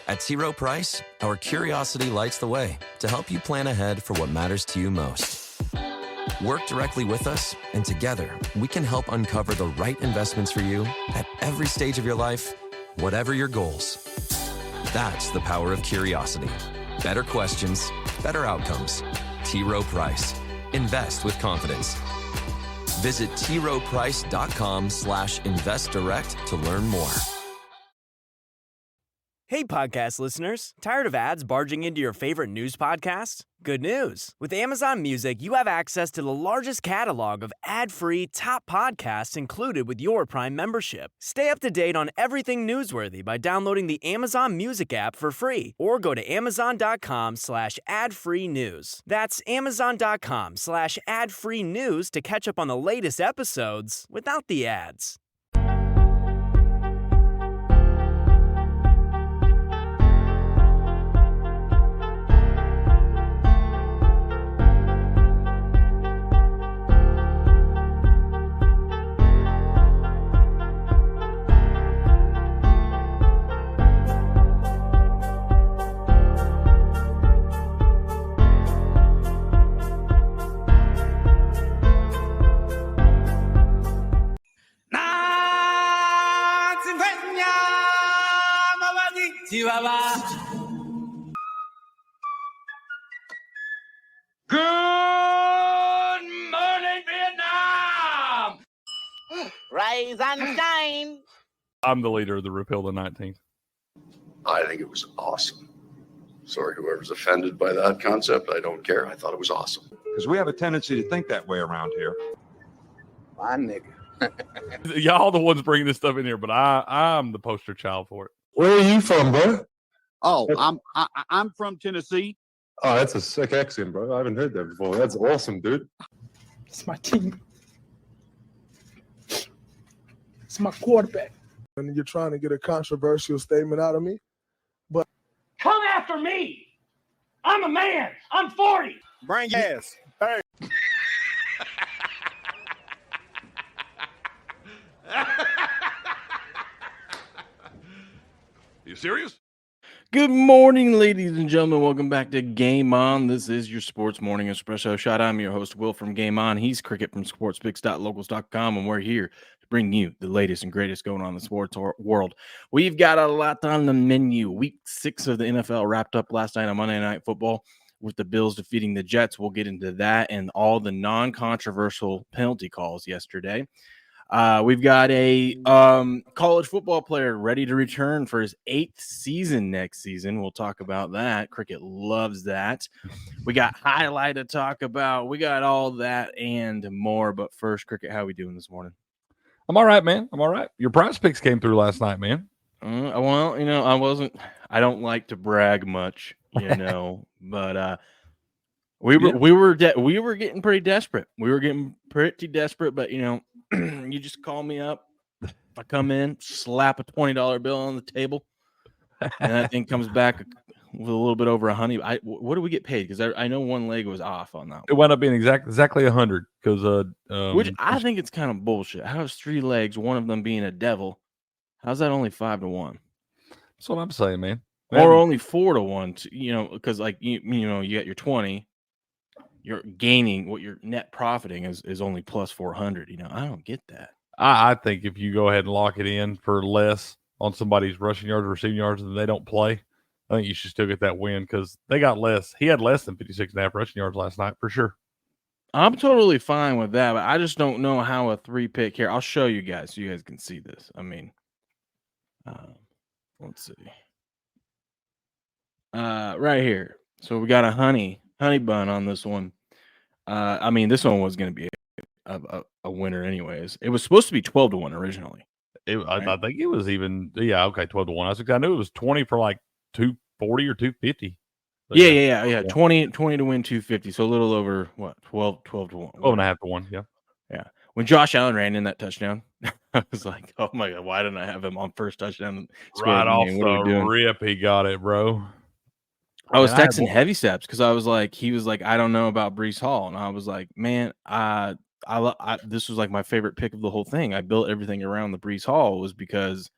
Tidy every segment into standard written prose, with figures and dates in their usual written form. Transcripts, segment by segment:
At T. Rowe Price, our curiosity lights the way to help you plan ahead for what matters to you most. Work directly with us, and together, we can help uncover the right investments for you at every stage of your life, whatever your goals. That's the power of curiosity. Better questions, better outcomes. T. Rowe Price. Invest with confidence. Visit troweprice.com/investdirect to learn more. Hey, podcast listeners. Tired of ads barging into your favorite news podcasts? Good news. With Amazon Music, you have access to the largest catalog of ad-free top podcasts included with your Prime membership. Stay up to date on everything newsworthy by downloading the Amazon Music app for free or go to amazon.com/ad-free news. That's amazon.com/ad-free news to catch up on the latest episodes without the ads. Good morning, Vietnam! Rise and shine. I'm the leader of the Repeal the 19th. I think it was awesome. Sorry, whoever's offended by that concept, I don't care. I thought it was awesome. Because we have a tendency to think that way around here. My nigga. Y'all the ones bringing this stuff in here, but I'm the poster child for it. Where are you from, bro? Oh, I'm from Tennessee. Oh, that's a sick accent, bro. I haven't heard that before. That's awesome, dude. It's my team. It's my quarterback. And you're trying to get a controversial statement out of me, but Come after me! I'm a man! I'm 40! Bring your ass. Hey. You serious? Good morning, ladies and gentlemen. Welcome back to Game On. This is your Sports Morning Espresso Shot. I'm your host, Will from Game On. He's Cricket from sportspicks.locals.com, and we're here to bring you the latest and greatest going on in the sports world. We've got a lot on the menu. Week 6 of the NFL wrapped up last night on Monday Night Football with the Bills defeating the Jets. We'll get into that and all the non-controversial penalty calls yesterday. We've got a college football player ready to return for his 8th season next season. We'll talk about that. Cricket loves that. We got highlight to talk about. We got all that and more. But first, Cricket, how are we doing this morning? I'm all right, man. I'm all right. Your prize picks came through last night, man. Well, I don't like to brag much, but we were getting pretty desperate. But you just call me up. I come in, slap a $20 bill on the table, and that thing comes back with a little bit over $100. What do we get paid? Because I know one leg was off on that. It wound up being exactly 100 because which I think it's kind of bullshit. How is 3 legs, one of them being a devil? How's that only 5-1? That's what I'm saying, man. Or only 4-1? Because you got your 20. You're gaining what you're net profiting is only plus 400. I don't get that. I think if you go ahead and lock it in for less on somebody's rushing yards or receiving yards and they don't play, I think you should still get that win because they got less. He had less than 56.5 rushing yards last night for sure. I'm totally fine with that, but I just don't know how a 3-pick here. I'll show you guys so you guys can see this. Let's see. Right here. So we got a honey bun on this one. This one was going to be a winner anyways. It was supposed to be 12-1 originally. I think it was even 12-1. I knew it was 20 for like 240 or 250. Yeah. 20 to win 250. So a little over 12 to 1. 12.5 to 1. Yeah. When Josh Allen ran in that touchdown, I was like, oh my God, why didn't I have him on first touchdown? Right off the rip, he got it, bro. I was texting Heavy Steps because he was like, I don't know about Breece Hall. And I was like, man, this was like my favorite pick of the whole thing. I built everything around the Breece Hall was because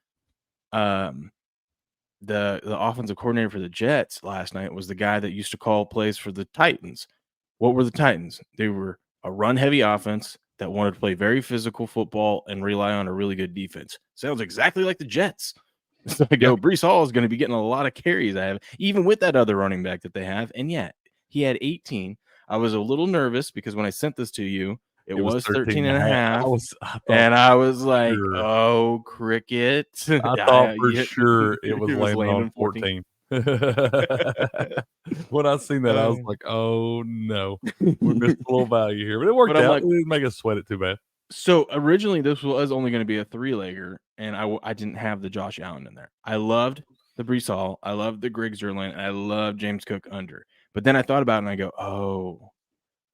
the offensive coordinator for the Jets last night was the guy that used to call plays for the Titans. What were the Titans? They were a run-heavy offense that wanted to play very physical football and rely on a really good defense. Sounds exactly like the Jets. So I go, Breece Hall is going to be getting a lot of carries, even with that other running back that they have. And yet, he had 18. I was a little nervous because when I sent this to you, it was 13 and a half. And I was like, oh, cricket. I thought for sure it was landing on 14. When I seen that, I was like, oh, no. We missed a little value here. But it worked out. Like, it didn't make us sweat it too bad. So originally, this was only going to be a 3-legger, and I didn't have the Josh Allen in there. I loved the Breece Hall. I loved the Griggs Zerline. And I loved James Cook under. But then I thought about it, and I go, oh,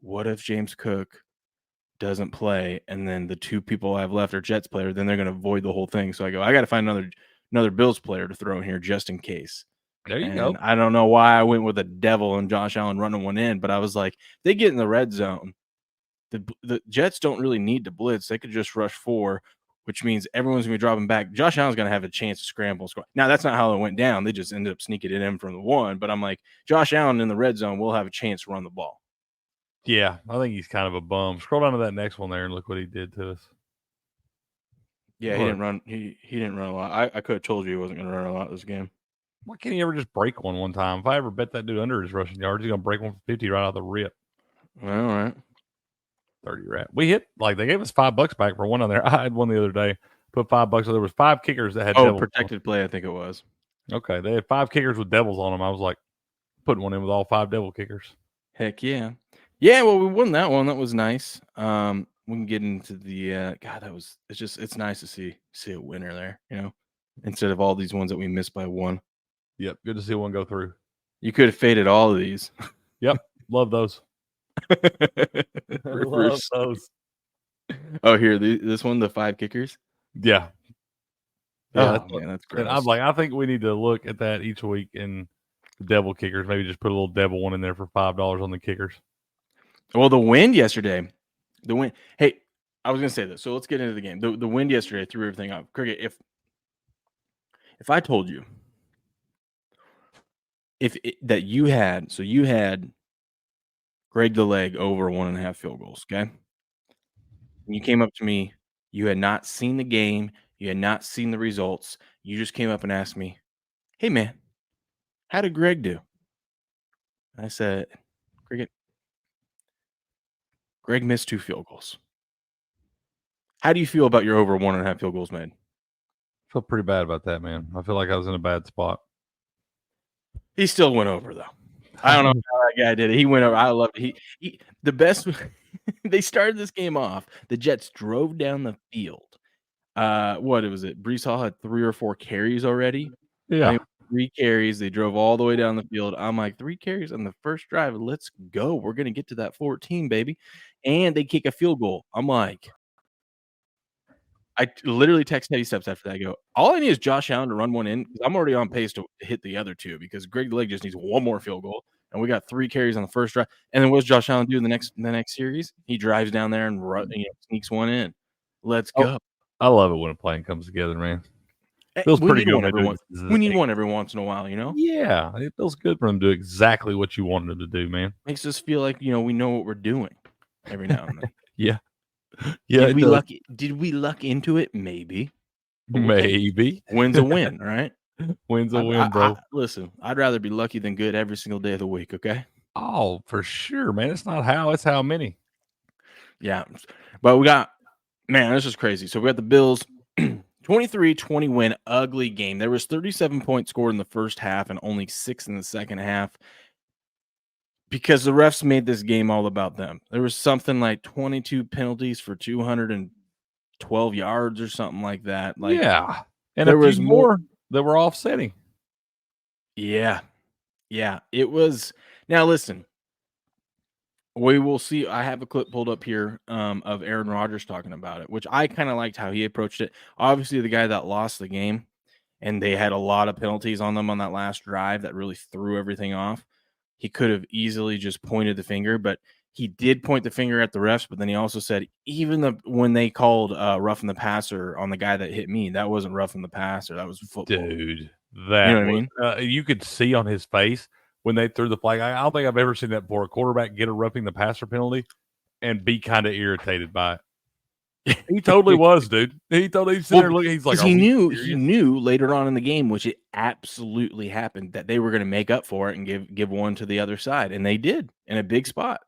what if James Cook doesn't play, and then the two people I have left are Jets player? Then they're going to void the whole thing. So I go, I got to find another Bills player to throw in here just in case. There you go. I don't know why I went with a devil and Josh Allen running one in, but I was like, they get in the red zone. The Jets don't really need to blitz. They could just rush 4, which means everyone's going to be dropping back. Josh Allen's going to have a chance to scramble. Now, that's not how it went down. They just ended up sneaking it in from the 1. But I'm like, Josh Allen in the red zone will have a chance to run the ball. Yeah, I think he's kind of a bum. Scroll down to that next one there and look what he did to us. Yeah, he didn't run. He didn't run a lot. I could have told you he wasn't going to run a lot this game. Why can't he ever just break one time? If I ever bet that dude under his rushing yards, he's going to break one for 50 right out of the rip. All right. 30 rat. We hit, like, they gave us $5 back for one on there. I had one the other day. Put $5. So there was 5 kickers that had devils protected play, I think it was. Okay. They had 5 kickers with devils on them. I was like, putting one in with all 5 devil kickers. Heck yeah. Yeah, well, we won that one. That was nice. We can get into the it's nice to see a winner there, instead of all these ones that we missed by 1. Yep, good to see one go through. You could have faded all of these. Yep, love those. Love those. Oh, here, this one, the 5 kickers. Yeah. Oh, man, that's great. I'm like, I think we need to look at that each week and the devil kickers. Maybe just put a little devil one in there for $5 on the kickers. Well, the wind yesterday. Hey, I was gonna say this, so let's get into the game. The wind yesterday threw everything up. Cricket, if I told you that you had Greg the Leg over 1.5 field goals, okay? And you came up to me, you had not seen the game, you had not seen the results, you just came up and asked me, hey man, how did Greg do? I said, Cricket, Greg missed 2 field goals. How do you feel about your over 1.5 field goals made? I feel pretty bad about that, man. I feel like I was in a bad spot. He still went over, though. I don't know how that guy did it. He went over. I loved it. He the best. They started this game off. The Jets drove down the field. What was it? Breece Hall had 3 or 4 carries already. Yeah. 3 carries. They drove all the way down the field. I'm like, 3 carries on the first drive. Let's go. We're going to get to that 14, baby. And they kick a field goal. I'm like, I literally text Teddy Steps after that. I go, all I need is Josh Allen to run one in because I'm already on pace to hit the other 2 because Greg the Leg just needs 1 more field goal. And we got 3 carries on the first drive. And then what does Josh Allen do in the next series? He drives down there and sneaks one in. Let's go. I love it when a plan comes together, man. Feels pretty good. We need one every once in a while, Yeah, it feels good for them to do exactly what you wanted them to do, man. Makes us feel like we know what we're doing every now and then. Yeah. Yeah. Did we luck into it? Maybe. Maybe. Win's a win, right? Win's a win, bro. Listen, I'd rather be lucky than good every single day of the week, okay? Oh, for sure, man. It's not how, it's how many. Yeah. But this is crazy. So we got the Bills 23-20 win, ugly game. There was 37 points scored in the first half and only 6 in the second half because the refs made this game all about them. There was something like 22 penalties for 212 yards or something like that. Like, yeah. And there was more that were offsetting. Yeah. Yeah. It was. Now, listen. We will see. I have a clip pulled up here of Aaron Rodgers talking about it, which I kind of liked how he approached it. Obviously, the guy that lost the game, and they had a lot of penalties on them on that last drive that really threw everything off. He could have easily just pointed the finger, but he did point the finger at the refs, but then he also said even when they called roughing the passer on the guy that hit me, that wasn't roughing the passer. That was football. Dude, that you know what I mean? You could see on his face when they threw the flag. I don't think I've ever seen that before. A quarterback get a roughing the passer penalty and be kind of irritated by it. He totally was, dude. He's sitting there looking. He's like, he knew later on in the game, which it absolutely happened, that they were going to make up for it and give one to the other side, and they did in a big spot.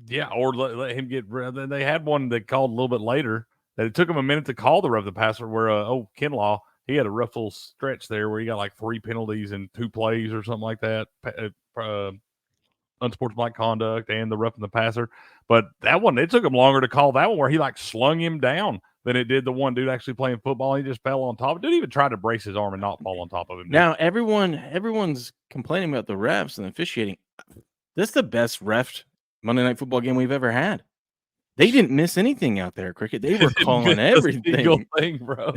Yeah, or let him get. Then they had one that called a little bit later that it took him a minute to call the rough the passer. Where Kinlaw, he had a rough little stretch there where he got like 3 penalties in 2 plays or something like that. Unsportsmanlike conduct and the roughing the passer. But that one, it took him longer to call that one where he like slung him down than it did the one dude actually playing football. He just fell on top. Dude even tried to brace his arm and not fall on top of him. Now everyone's complaining about the refs and officiating. This is the best ref Monday Night Football game we've ever had. They didn't miss anything out there, Cricket. They were calling everything. Thing, bro.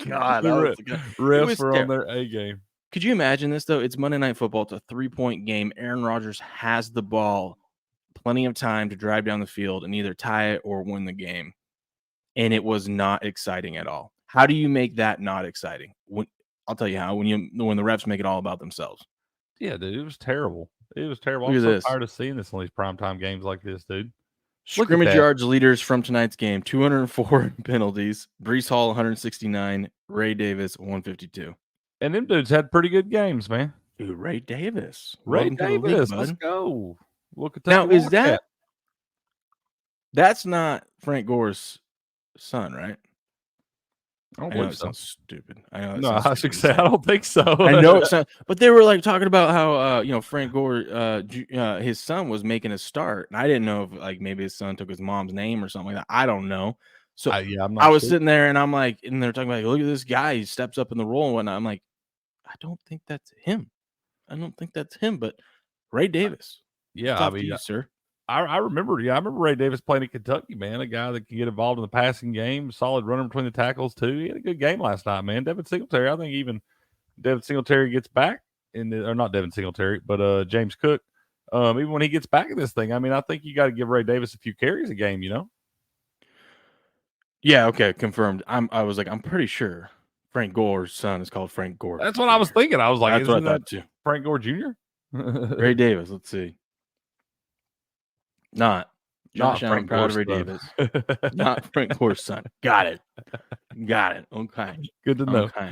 God, refs were on their A game. Could you imagine this, though? It's Monday Night Football. It's a 3-point game. Aaron Rodgers has the ball, plenty of time to drive down the field and either tie it or win the game. And it was not exciting at all. How do you make that not exciting? I'll tell you how. When the refs make it all about themselves. Yeah, dude, it was terrible. It was terrible. Look I'm at so tired of seeing this on these primetime games like this, dude. Scrimmage yards leaders from tonight's game: 204 penalties. Breece Hall 169. Ray Davis 152. And them dudes had pretty good games, man. Dude, Ray Davis. Ray Davis, let's go. Look at that. Now, is that's not Frank Gore's son, right? I don't know believe it so. sounds stupid. I know. No, I should say I don't think so. I know it sounds, but they were like talking about how Frank Gore, his son was making a start, and I didn't know if like maybe his son took his mom's name or something like that. I don't know. So I was sitting there and I'm like, and they're talking about, look at this guy, he steps up in the role and whatnot. I'm like, I don't think that's him. But Ray Davis. Yeah, I mean, you, sir. I remember Ray Davis playing in Kentucky, man. A guy that can get involved in the passing game, solid runner between the tackles too. He had a good game last night, man. Devin Singletary, I think even Devin Singletary gets back or not Devin Singletary, but James Cook. Even when he gets back in this thing, I mean, I think you got to give Ray Davis a few carries a game, you know. Yeah, okay, confirmed. I was like, I'm pretty sure Frank Gore's son is called Frank Gore. That's what I was thinking. I was like, that's what I thought too. Frank Gore Jr.? Ray Davis, let's see. Not Frank proud Gore's of Ray son. Davis. Not Frank Gore's son. Got it. Okay. Good to know. Okay.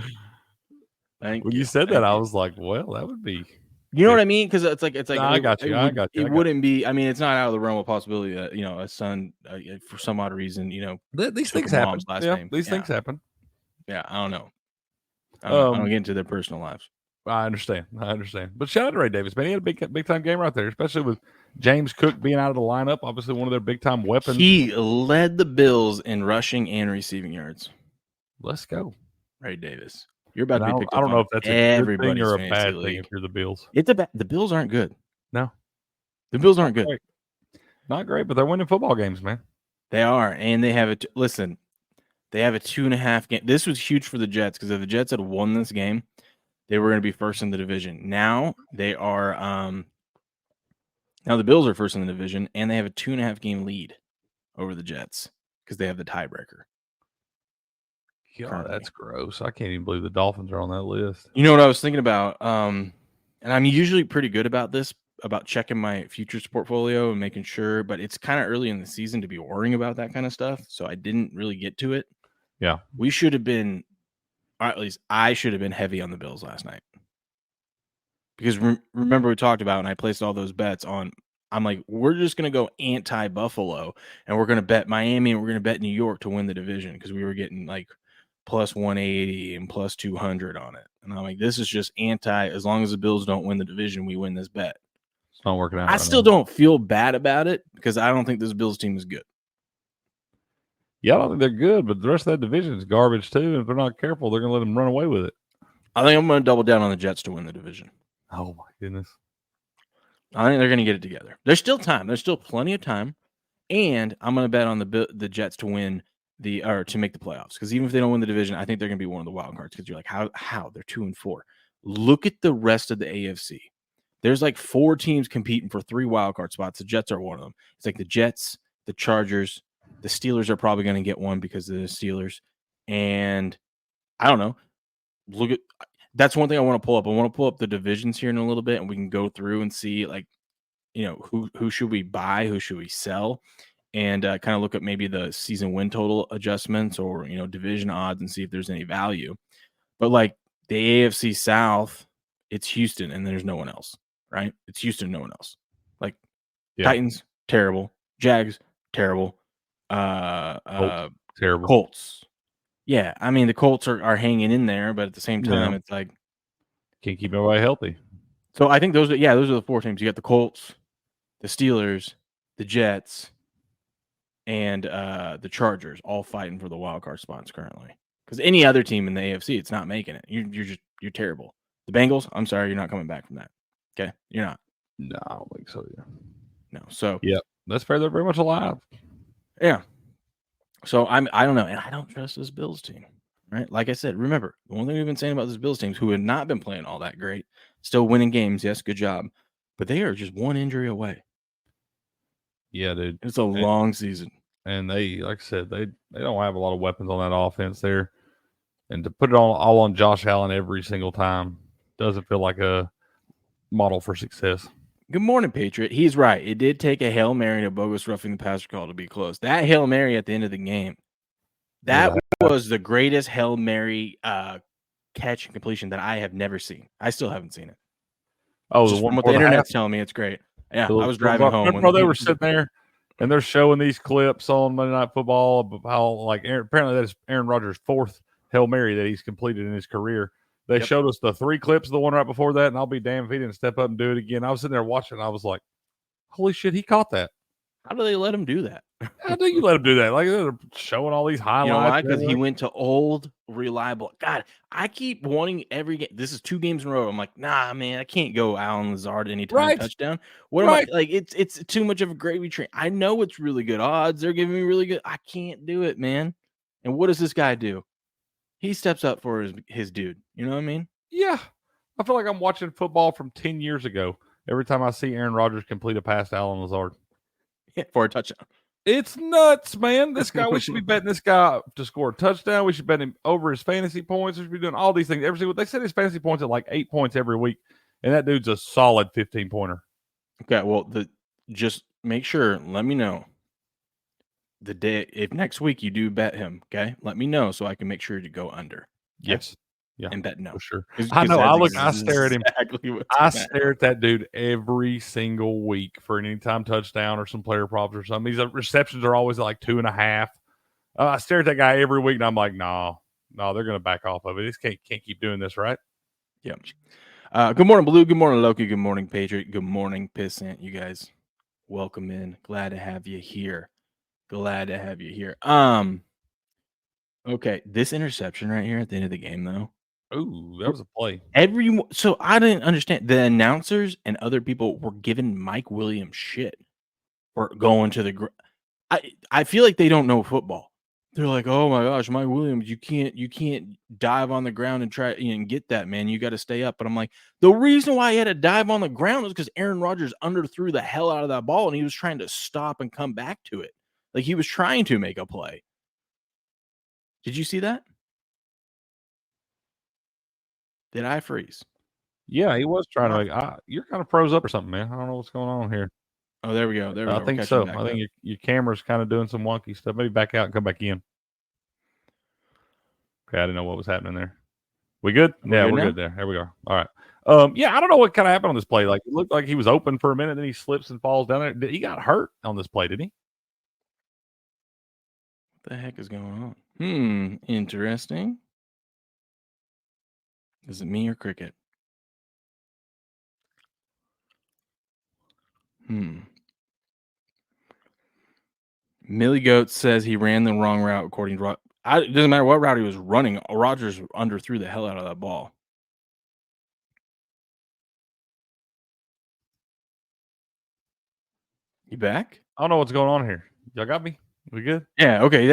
Thank when you. You said that, I was like, well, that would be. You know what I mean? Because it's like No, I got you. It wouldn't be. I mean, it's not out of the realm of possibility that a son for some odd reason, these things happen. These things happen. Yeah, I don't know. I don't get into their personal lives. I understand. But shout out to Ray Davis, man. He had a big time game right there, especially with James Cook being out of the lineup. Obviously, one of their big time weapons. He led the Bills in rushing and receiving yards. Let's go, Ray Davis. You're about to be picked up. I don't know if that's a good thing or a fantasy bad league. thing if you're the Bills. The Bills aren't good. No, the Bills aren't good. Not great, but they're winning football games, man. They are, and they have it. Listen, they have a 2.5 game. This was huge for the Jets because if the Jets had won this game, they were going to be first in the division. Now they are. Now the Bills are first in the division, and they have a 2.5 game lead over the Jets because they have the tiebreaker. God, that's gross. I can't even believe the Dolphins are on that list. You know what I was thinking about? And I'm usually pretty good about this, about checking my futures portfolio and making sure, but it's kind of early in the season to be worrying about that kind of stuff. So I didn't really get to it. Yeah. We should have been, or at least I should have been heavy on the Bills last night. Because remember we talked about, and I placed all those bets on, I'm like, we're just going to go anti-Buffalo, and we're going to bet Miami, and we're going to bet New York to win the division because we were getting like plus 180 and plus 200 on it. And I'm like, this is just as long as the Bills don't win the division, we win this bet. It's not working out. I still don't feel bad about it because I don't think this Bills team is good. Yeah, I don't think they're good, but the rest of that division is garbage too. And if they're not careful, they're going to let them run away with it. I think I'm going to double down on the Jets to win the division. Oh, my goodness. I think they're going to get it together. There's still time. There's still plenty of time. And I'm going to bet on the Jets to win to make the playoffs. Because even if they don't win the division, I think they're going to be one of the wild cards. Because you're like, how? They're 2-4. Look at the rest of the AFC. there's like 4 teams competing for 3 wildcard spots. The Jets are one of them. It's like the Jets, the Chargers, the Steelers are probably going to get one because of the Steelers. And I don't know. That's one thing I want to pull up. I want to pull up the divisions here in a little bit, and we can go through and see, like, who should we buy, who should we sell, and kind of look at maybe the season win total adjustments or, division odds and see if there's any value. But like the AFC South, it's Houston, and there's no one else, right? It's Houston, no one else. Like Titans, terrible. Jags, terrible. Terrible. Colts. Yeah, I mean, the Colts are hanging in there, but at the same time, it's like can't keep everybody healthy. So I think those are the 4 teams. You got the Colts, the Steelers, the Jets, and the Chargers, all fighting for the wild card spots currently. Because any other team in the AFC, it's not making it. You're terrible. The Bengals, I'm sorry, you're not coming back from that. Okay, you're not. No, I don't think so. Yeah. No. So that's fair. They're very much alive. Yeah. So I don't know, and I don't trust this Bills team. Right? Like I said, remember, the one thing we've been saying about this Bills teams, who have not been playing all that great, still winning games, yes, good job, but they are just one injury away. Yeah, dude. It's a long season. And they, like I said, they don't have a lot of weapons on that offense there. And to put it all on Josh Allen every single time doesn't feel like a model for success. Good morning, Patriot. He's right. It did take a Hail Mary and a bogus roughing the passer call to be close. That Hail Mary at the end of the game, that was the greatest Hail Mary catch and completion that I have never seen. I still haven't seen it. Oh, the one with the internet's telling me it's great. Yeah, I was driving home. Remember they were sitting there and they're showing these clips on Monday Night Football of how apparently that is Aaron Rodgers' 4th Hail Mary that he's completed in his career. They showed us the 3 clips of the one right before that, and I'll be damned if he didn't step up and do it again. I was sitting there watching, and I was like, holy shit, he caught that. How do they let him do that? How do you let him do that? Like, they're showing all these highlights. You know why? Because he went to old, reliable. God, I keep wanting every game. This is 2 games in a row. I'm like, nah, man, I can't go Allen Lazard anytime touchdown. What am I like? It's too much of a gravy train. I know it's really good odds. They're giving me really good. I can't do it, man. And what does this guy do? He steps up for his dude. You know what I mean? Yeah. I feel like I'm watching football from 10 years ago every time I see Aaron Rodgers complete a pass to Allen Lazard. Yeah, for a touchdown. It's nuts, man. This guy, we should be betting this guy to score a touchdown. We should bet him over his fantasy points. We should be doing all these things. They said his fantasy points at like 8 points every week, and that dude's a solid 15-pointer. Okay, well, just make sure, let me know the day, if next week you do bet him, okay? Let me know so I can make sure to go under. Okay? Yes. Yeah. And bet no. For sure. I know. I stare at him. I stare at that dude every single week for an anytime touchdown or some player props or something. These receptions are always like 2.5. I stare at that guy every week, and I'm like, no, they're going to back off of it. This can't keep doing this, right? Yeah. Good morning, Blue. Good morning, Loki. Good morning, Patriot. Good morning, Pissant. You guys, welcome in. Glad to have you here. Okay, this interception right here at the end of the game, though. Ooh, that was a play. So I didn't understand. The announcers and other people were giving Mike Williams shit for going to the. I feel like they don't know football. They're like, oh my gosh, Mike Williams, you can't dive on the ground and try and get that, man. You got to stay up. But I'm like, the reason why he had to dive on the ground is because Aaron Rodgers underthrew the hell out of that ball, and he was trying to stop and come back to it. Like he was trying to make a play. Did you see that? Did I freeze? Yeah, he was trying to make. You're kind of froze up or something, man. I don't know what's going on here. Oh, there we go. I think so. I think your camera's kind of doing some wonky stuff. Maybe back out and come back in. Okay, I didn't know what was happening there. We good? Yeah, we're good there. There we go. All right. Yeah, I don't know what kind of happened on this play. Like it looked like he was open for a minute, then he slips and falls down there. He got hurt on this play, didn't he? What the heck is going on? Interesting. Is it me or Cricket? Millie Goat says he ran the wrong route according to it doesn't matter what route he was running. Rodgers underthrew the hell out of that ball. You back? I don't know what's going on here. Y'all got me? We good? Yeah. Okay.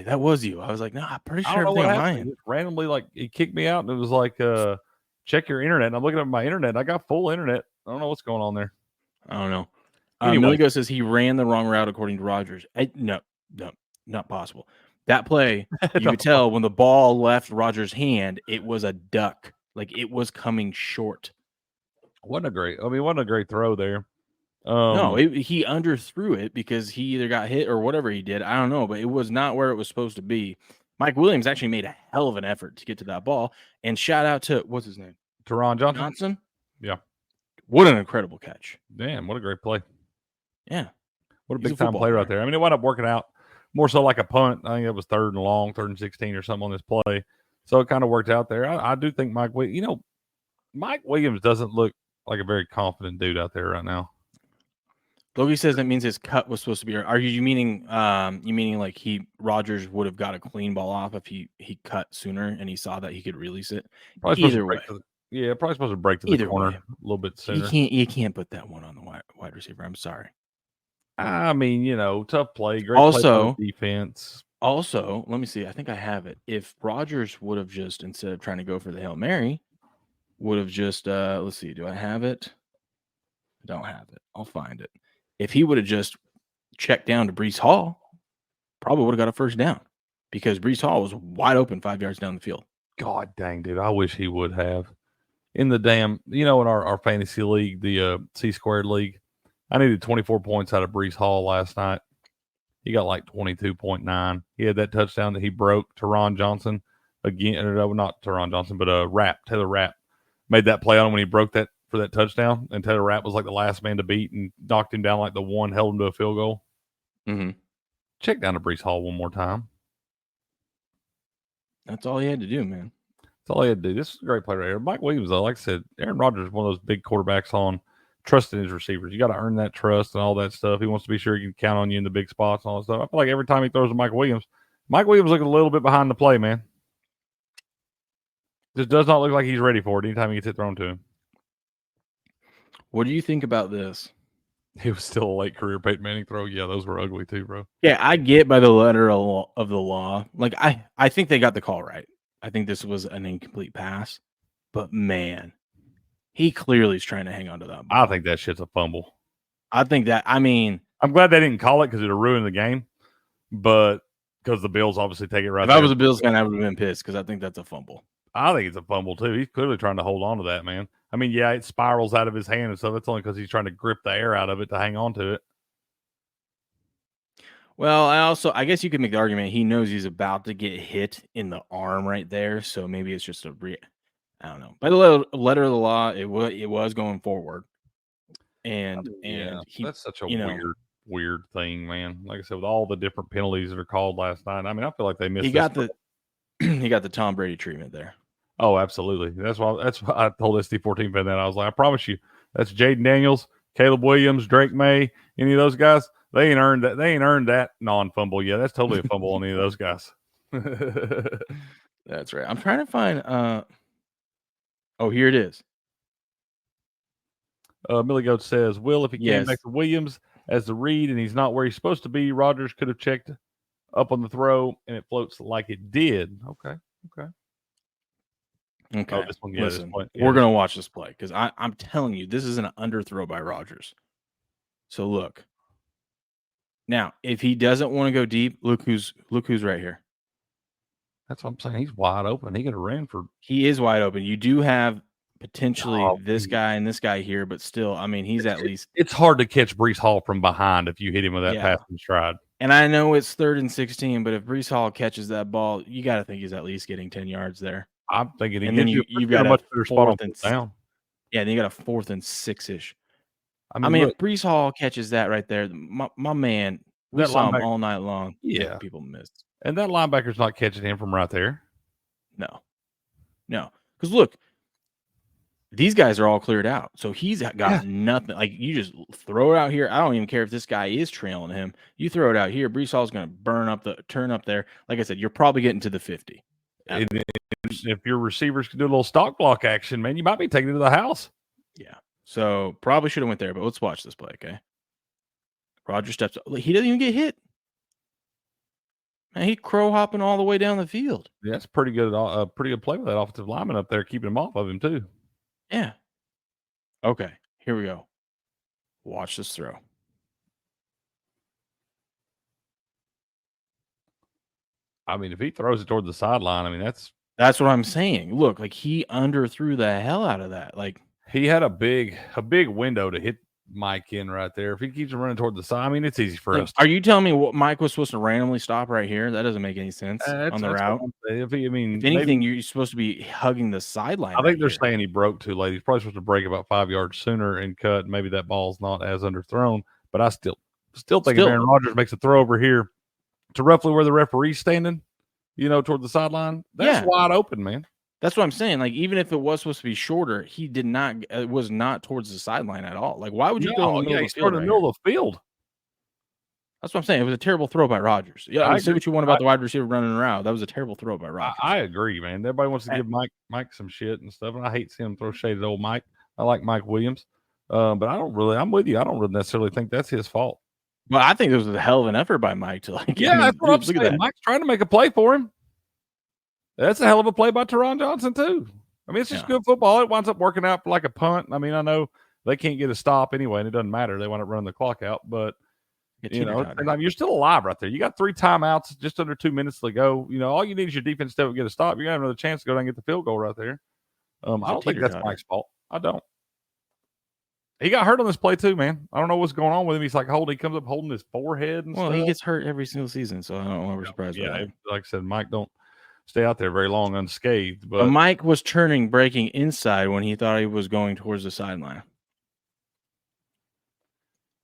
That was you. I was like, no, I'm pretty sure everything on mine. Randomly, like, he kicked me out, and it was like, check your internet. And I'm looking at my internet. I got full internet I don't know what's going on there. I don't know. Anyway. Milligo says he ran the wrong route according to Rodgers. No, not possible. That play, you could tell when the ball left Rodgers' hand, it was a duck. Like it was coming short. Wasn't a great throw there. No, he underthrew it because he either got hit or whatever he did. I don't know, but it was not where it was supposed to be. Mike Williams actually made a hell of an effort to get to that ball. And shout out to, what's his name? Teron Johnson? Yeah. What an incredible catch. Damn, what a great play. Yeah. What a big-time play right there. I mean, it wound up working out more so like a punt. I think it was 3rd and long, 3rd and 16 or something on this play. So it kind of worked out there. I do think Mike Williams doesn't look like a very confident dude out there right now. Logie says that means his cut was supposed to be. Are you meaning like Rodgers would have got a clean ball off if he cut sooner and he saw that he could release it? Probably Either way. Probably supposed to break to the corner a little bit sooner. You can't put that one on the wide receiver. I'm sorry. I mean, tough play. Great also, play defense. Also, let me see. I think I have it. If Rodgers would have just, instead of trying to go for the Hail Mary, would have just, let's see. Do I have it? I don't have it. I'll find it. If he would have just checked down to Breece Hall, probably would have got a first down because Breece Hall was wide open 5 yards down the field. God dang, dude. I wish he would have. In the damn, in our fantasy league, the C-squared league, I needed 24 points out of Breece Hall last night. He got like 22.9. He had that touchdown that he broke. Teron Johnson, again, not Teron Johnson, but Taylor Rapp made that play on him when he broke that for that touchdown, and Taylor Rapp was like the last man to beat and knocked him down like the one, held him to a field goal. Mm-hmm. Check down to Breece Hall one more time. That's all he had to do, man. That's all he had to do. This is a great play right here. Mike Williams, though, like I said, Aaron Rodgers is one of those big quarterbacks on trusting his receivers. You got to earn that trust and all that stuff. He wants to be sure he can count on you in the big spots and all that stuff. I feel like every time he throws to Mike Williams looking a little bit behind the play, man. Just does not look like he's ready for it anytime he gets it thrown to him. What do you think about this? It was still a late career Peyton Manning throw. Yeah, those were ugly too, bro. Yeah, I get by the letter of the law. Like, I think they got the call right. I think this was an incomplete pass. But, man, he clearly is trying to hang on to that ball. I think that shit's a fumble. I'm glad they didn't call it because it would have ruined the game. But because the Bills obviously take it right if there. I was a Bills fan, I would have been pissed because I think that's a fumble. I think it's a fumble, too. He's clearly trying to hold on to that, man. I mean, yeah, it spirals out of his hand and stuff. That's only because he's trying to grip the air out of it to hang on to it. Well, I guess you could make the argument he knows he's about to get hit in the arm right there, so maybe it's just I don't know. By the letter of the law, it was going forward, and that's such a weird thing, man. Like I said, with all the different penalties that are called last night, I mean, I feel like they missed. He got the Tom Brady treatment there. Oh, absolutely. That's why I told ST14 fan that. I was like, I promise you, that's Jaden Daniels, Caleb Williams, Drake May, any of those guys. They ain't earned that. They ain't earned that non-fumble. Yeah, that's totally a fumble on any of those guys. That's right. I'm trying to find. Oh, here it is. Millie Goat says, "Will, if he came back to Williams as the read and he's not where he's supposed to be, Rodgers could have checked up on the throw and it floats like it did." Okay. Okay. Oh, this one, Listen, we're going to watch this play because I'm telling you, this is an underthrow by Rodgers. So look. Now, if he doesn't want to go deep, look who's right here. That's what I'm saying. He's wide open. He could have ran for. He is wide open. You do have potentially this guy and this guy here, but still, I mean, he's at least. It's hard to catch Breece Hall from behind if you hit him with that pass in stride. And I know it's 3rd and 16, but if Breece Hall catches that ball, you got to think he's at least getting 10 yards there. I'm thinking, and then you've got a much better spot on down. Yeah, then you got a 4th and 6-ish. I mean, if Breece Hall catches that right there, my man, we saw him all night long. Yeah, people missed, and that linebacker's not catching him from right there. No, because look, these guys are all cleared out, so he's got nothing. Like you just throw it out here. I don't even care if this guy is trailing him. You throw it out here, Breece Hall's going to turn up there. Like I said, you're probably getting to the 50. If your receivers can do a little stock block action, man, you might be taking it to the house. Yeah. So probably should have went there, but let's watch this play, okay? Rodgers steps up. He doesn't even get hit. Man, he crow hopping all the way down the field. Yeah, that's pretty good play with that offensive lineman up there, keeping him off of him too. Yeah. Okay. Here we go. Watch this throw. I mean, if he throws it toward the sideline, I mean, that's what I'm saying. Look, like he underthrew the hell out of that. Like he had a big window to hit Mike in right there. If he keeps running toward the side, I mean, it's easy for us. Are you telling me what Mike was supposed to randomly stop right here? That doesn't make any sense on the route. If anything, maybe, you're supposed to be hugging the sideline. I think they're saying he broke too late. He's probably supposed to break about 5 yards sooner and cut. Maybe that ball's not as underthrown. But I still think if Aaron Rodgers makes a throw over here to roughly where the referee's standing, toward the sideline, that's wide open, man. That's what I'm saying. Like, even if it was supposed to be shorter, he did not. It was not towards the sideline at all. Like, why would you go in the middle of the field? In the middle of the field. That's what I'm saying. It was a terrible throw by Rodgers. Yeah, I say what you want about the wide receiver running around. That was a terrible throw by Rodgers. I agree, man. Everybody wants to give Mike some shit and stuff, and I hate seeing him throw shade at old Mike. I like Mike Williams, but I'm with you. I don't really necessarily think that's his fault. Well, I think it was a hell of an effort by Mike to that's what I'm saying. Mike's trying to make a play for him. That's a hell of a play by Teron Johnson too. I mean, it's just good football. It winds up working out for like a punt. I mean, I know they can't get a stop anyway, and it doesn't matter. They wind up running the clock out, but you're still alive right there. You got 3 timeouts, just under 2 minutes to go. All you need is your defense to get a stop. You're gonna have another chance to go down and get the field goal right there. I don't think that's Mike's fault. I don't. He got hurt on this play too, man. I don't know what's going on with him. He's like he comes up holding his forehead and stuff. He gets hurt every single season, so I don't know why we're surprised. Yeah, like I said, Mike don't stay out there very long unscathed. But Mike was breaking inside when he thought he was going towards the sideline.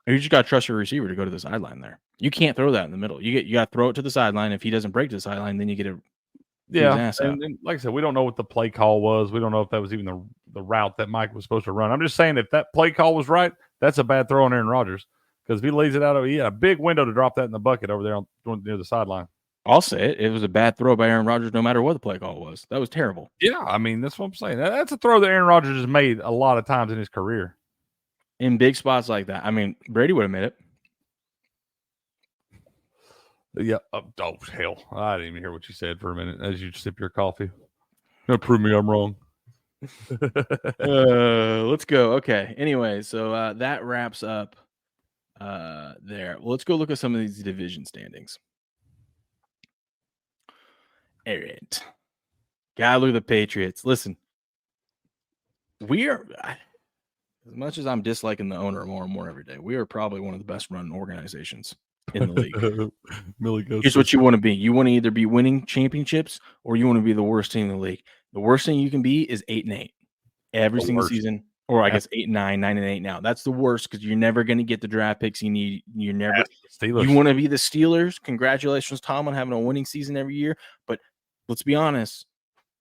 You just got to trust your receiver to go to the sideline there. You can't throw that in the middle. You got to throw it to the sideline. If he doesn't break to the sideline, then you get and like I said, we don't know what the play call was. We don't know if that was even the route that Mike was supposed to run. I'm just saying if that play call was right, that's a bad throw on Aaron Rodgers because if he lays it out, he had a big window to drop that in the bucket over there near the sideline. I'll say it. It was a bad throw by Aaron Rodgers no matter what the play call was. That was terrible. Yeah, I mean, that's what I'm saying. That's a throw that Aaron Rodgers has made a lot of times in his career. In big spots like that. I mean, Brady would have made it. Yeah. Oh, hell. I didn't even hear what you said for a minute as you sip your coffee. You're going to prove me I'm wrong. Let's go. Okay. Anyway, so that wraps up there. Well, let's go look at some of these division standings. All right. Gotta look at the Patriots. Listen, we are, as much as I'm disliking the owner more and more every day, we are probably one of the best run organizations in the league. Here's what you want to be. You want to either be winning championships or you want to be the worst team in the league. The worst thing you can be is 8-8 every single season, or I guess 8-9, 9-8 now. That's the worst because you're never going to get the draft picks you need. You want to be the Steelers. Congratulations, Tom, on having a winning season every year. But let's be honest.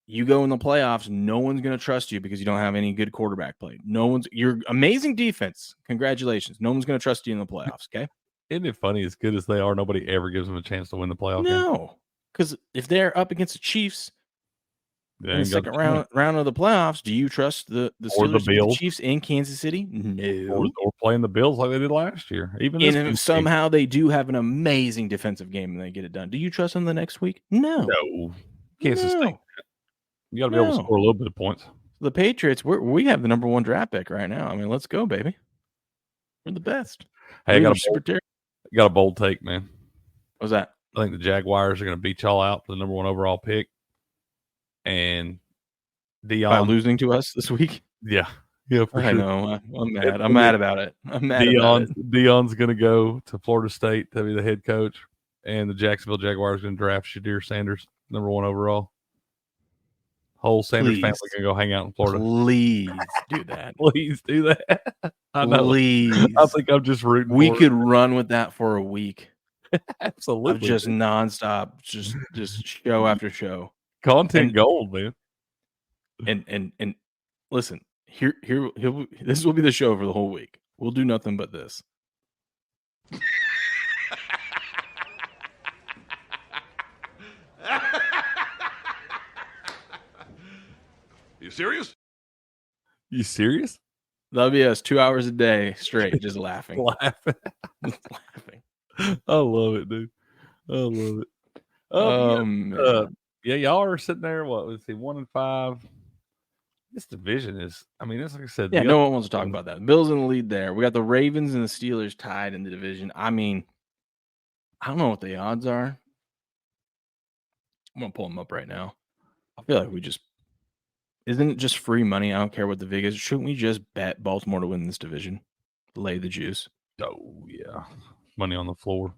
You go in the playoffs, no one's going to trust you because you don't have any good quarterback play. Your amazing defense. Congratulations. No one's going to trust you in the playoffs. Okay. Isn't it funny? As good as they are, nobody ever gives them a chance to win the playoff game. No, because if they're up against the Chiefs in the second round of the playoffs, do you trust the Steelers, the Chiefs in Kansas City? No. Or playing the Bills like they did last year. Even if somehow they do have an amazing defensive game and they get it done, do you trust them the next week? No. Can't sustain. You got to be able to score a little bit of points. The Patriots, we have the number 1 draft pick right now. I mean, let's go, baby. We're the best. Hey, I got a bold take, man. What's that? I think the Jaguars are going to beat y'all out for the number 1 overall pick. And Dion. By losing to us this week? Yeah. Yeah, for sure. I know. I'm mad. I'm mad about it. Dion's going to go to Florida State to be the head coach. And the Jacksonville Jaguars are going to draft Shadir Sanders, number 1 overall. Whole Sanders family can go hang out in Florida. Please do that. Please do that. I know. Please. I think I'm just rooting. We could run with that for a week. Absolutely. Of just nonstop, just show after show. Content gold, man. And listen, here this will be the show for the whole week. We'll do nothing but this. You serious? You serious? That'll be us 2 hours a day straight, just laughing. Laughing. I love it, dude. I love it. Yeah, y'all are sitting there. What? Let's see, 1-5. This division is, I mean, it's like I said. Yeah, no one wants to talk about that. Bills in the lead there. We got the Ravens and the Steelers tied in the division. I mean, I don't know what the odds are. I'm going to pull them up right now. I feel like isn't it just free money? I don't care what the vig is. Shouldn't we just bet Baltimore to win this division? Lay the juice. Oh, yeah. Money on the floor.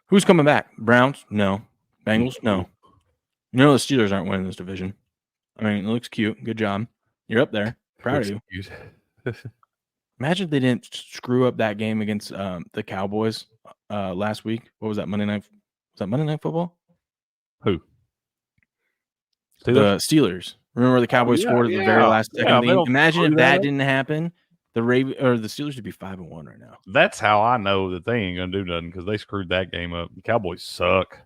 Who's coming back? Browns? No. Bengals? No. You know the Steelers aren't winning this division. I mean, it looks cute. Good job. You're up there. Proud of you. Imagine if they didn't screw up that game against the Cowboys last week. What was that, Monday night? Was that Monday Night Football? Who? Steelers? The Steelers. Remember the Cowboys scored at the very last second thing? Imagine if that didn't happen. The Steelers would be 5-1 right now. That's how I know that they ain't gonna do nothing because they screwed that game up. The Cowboys suck.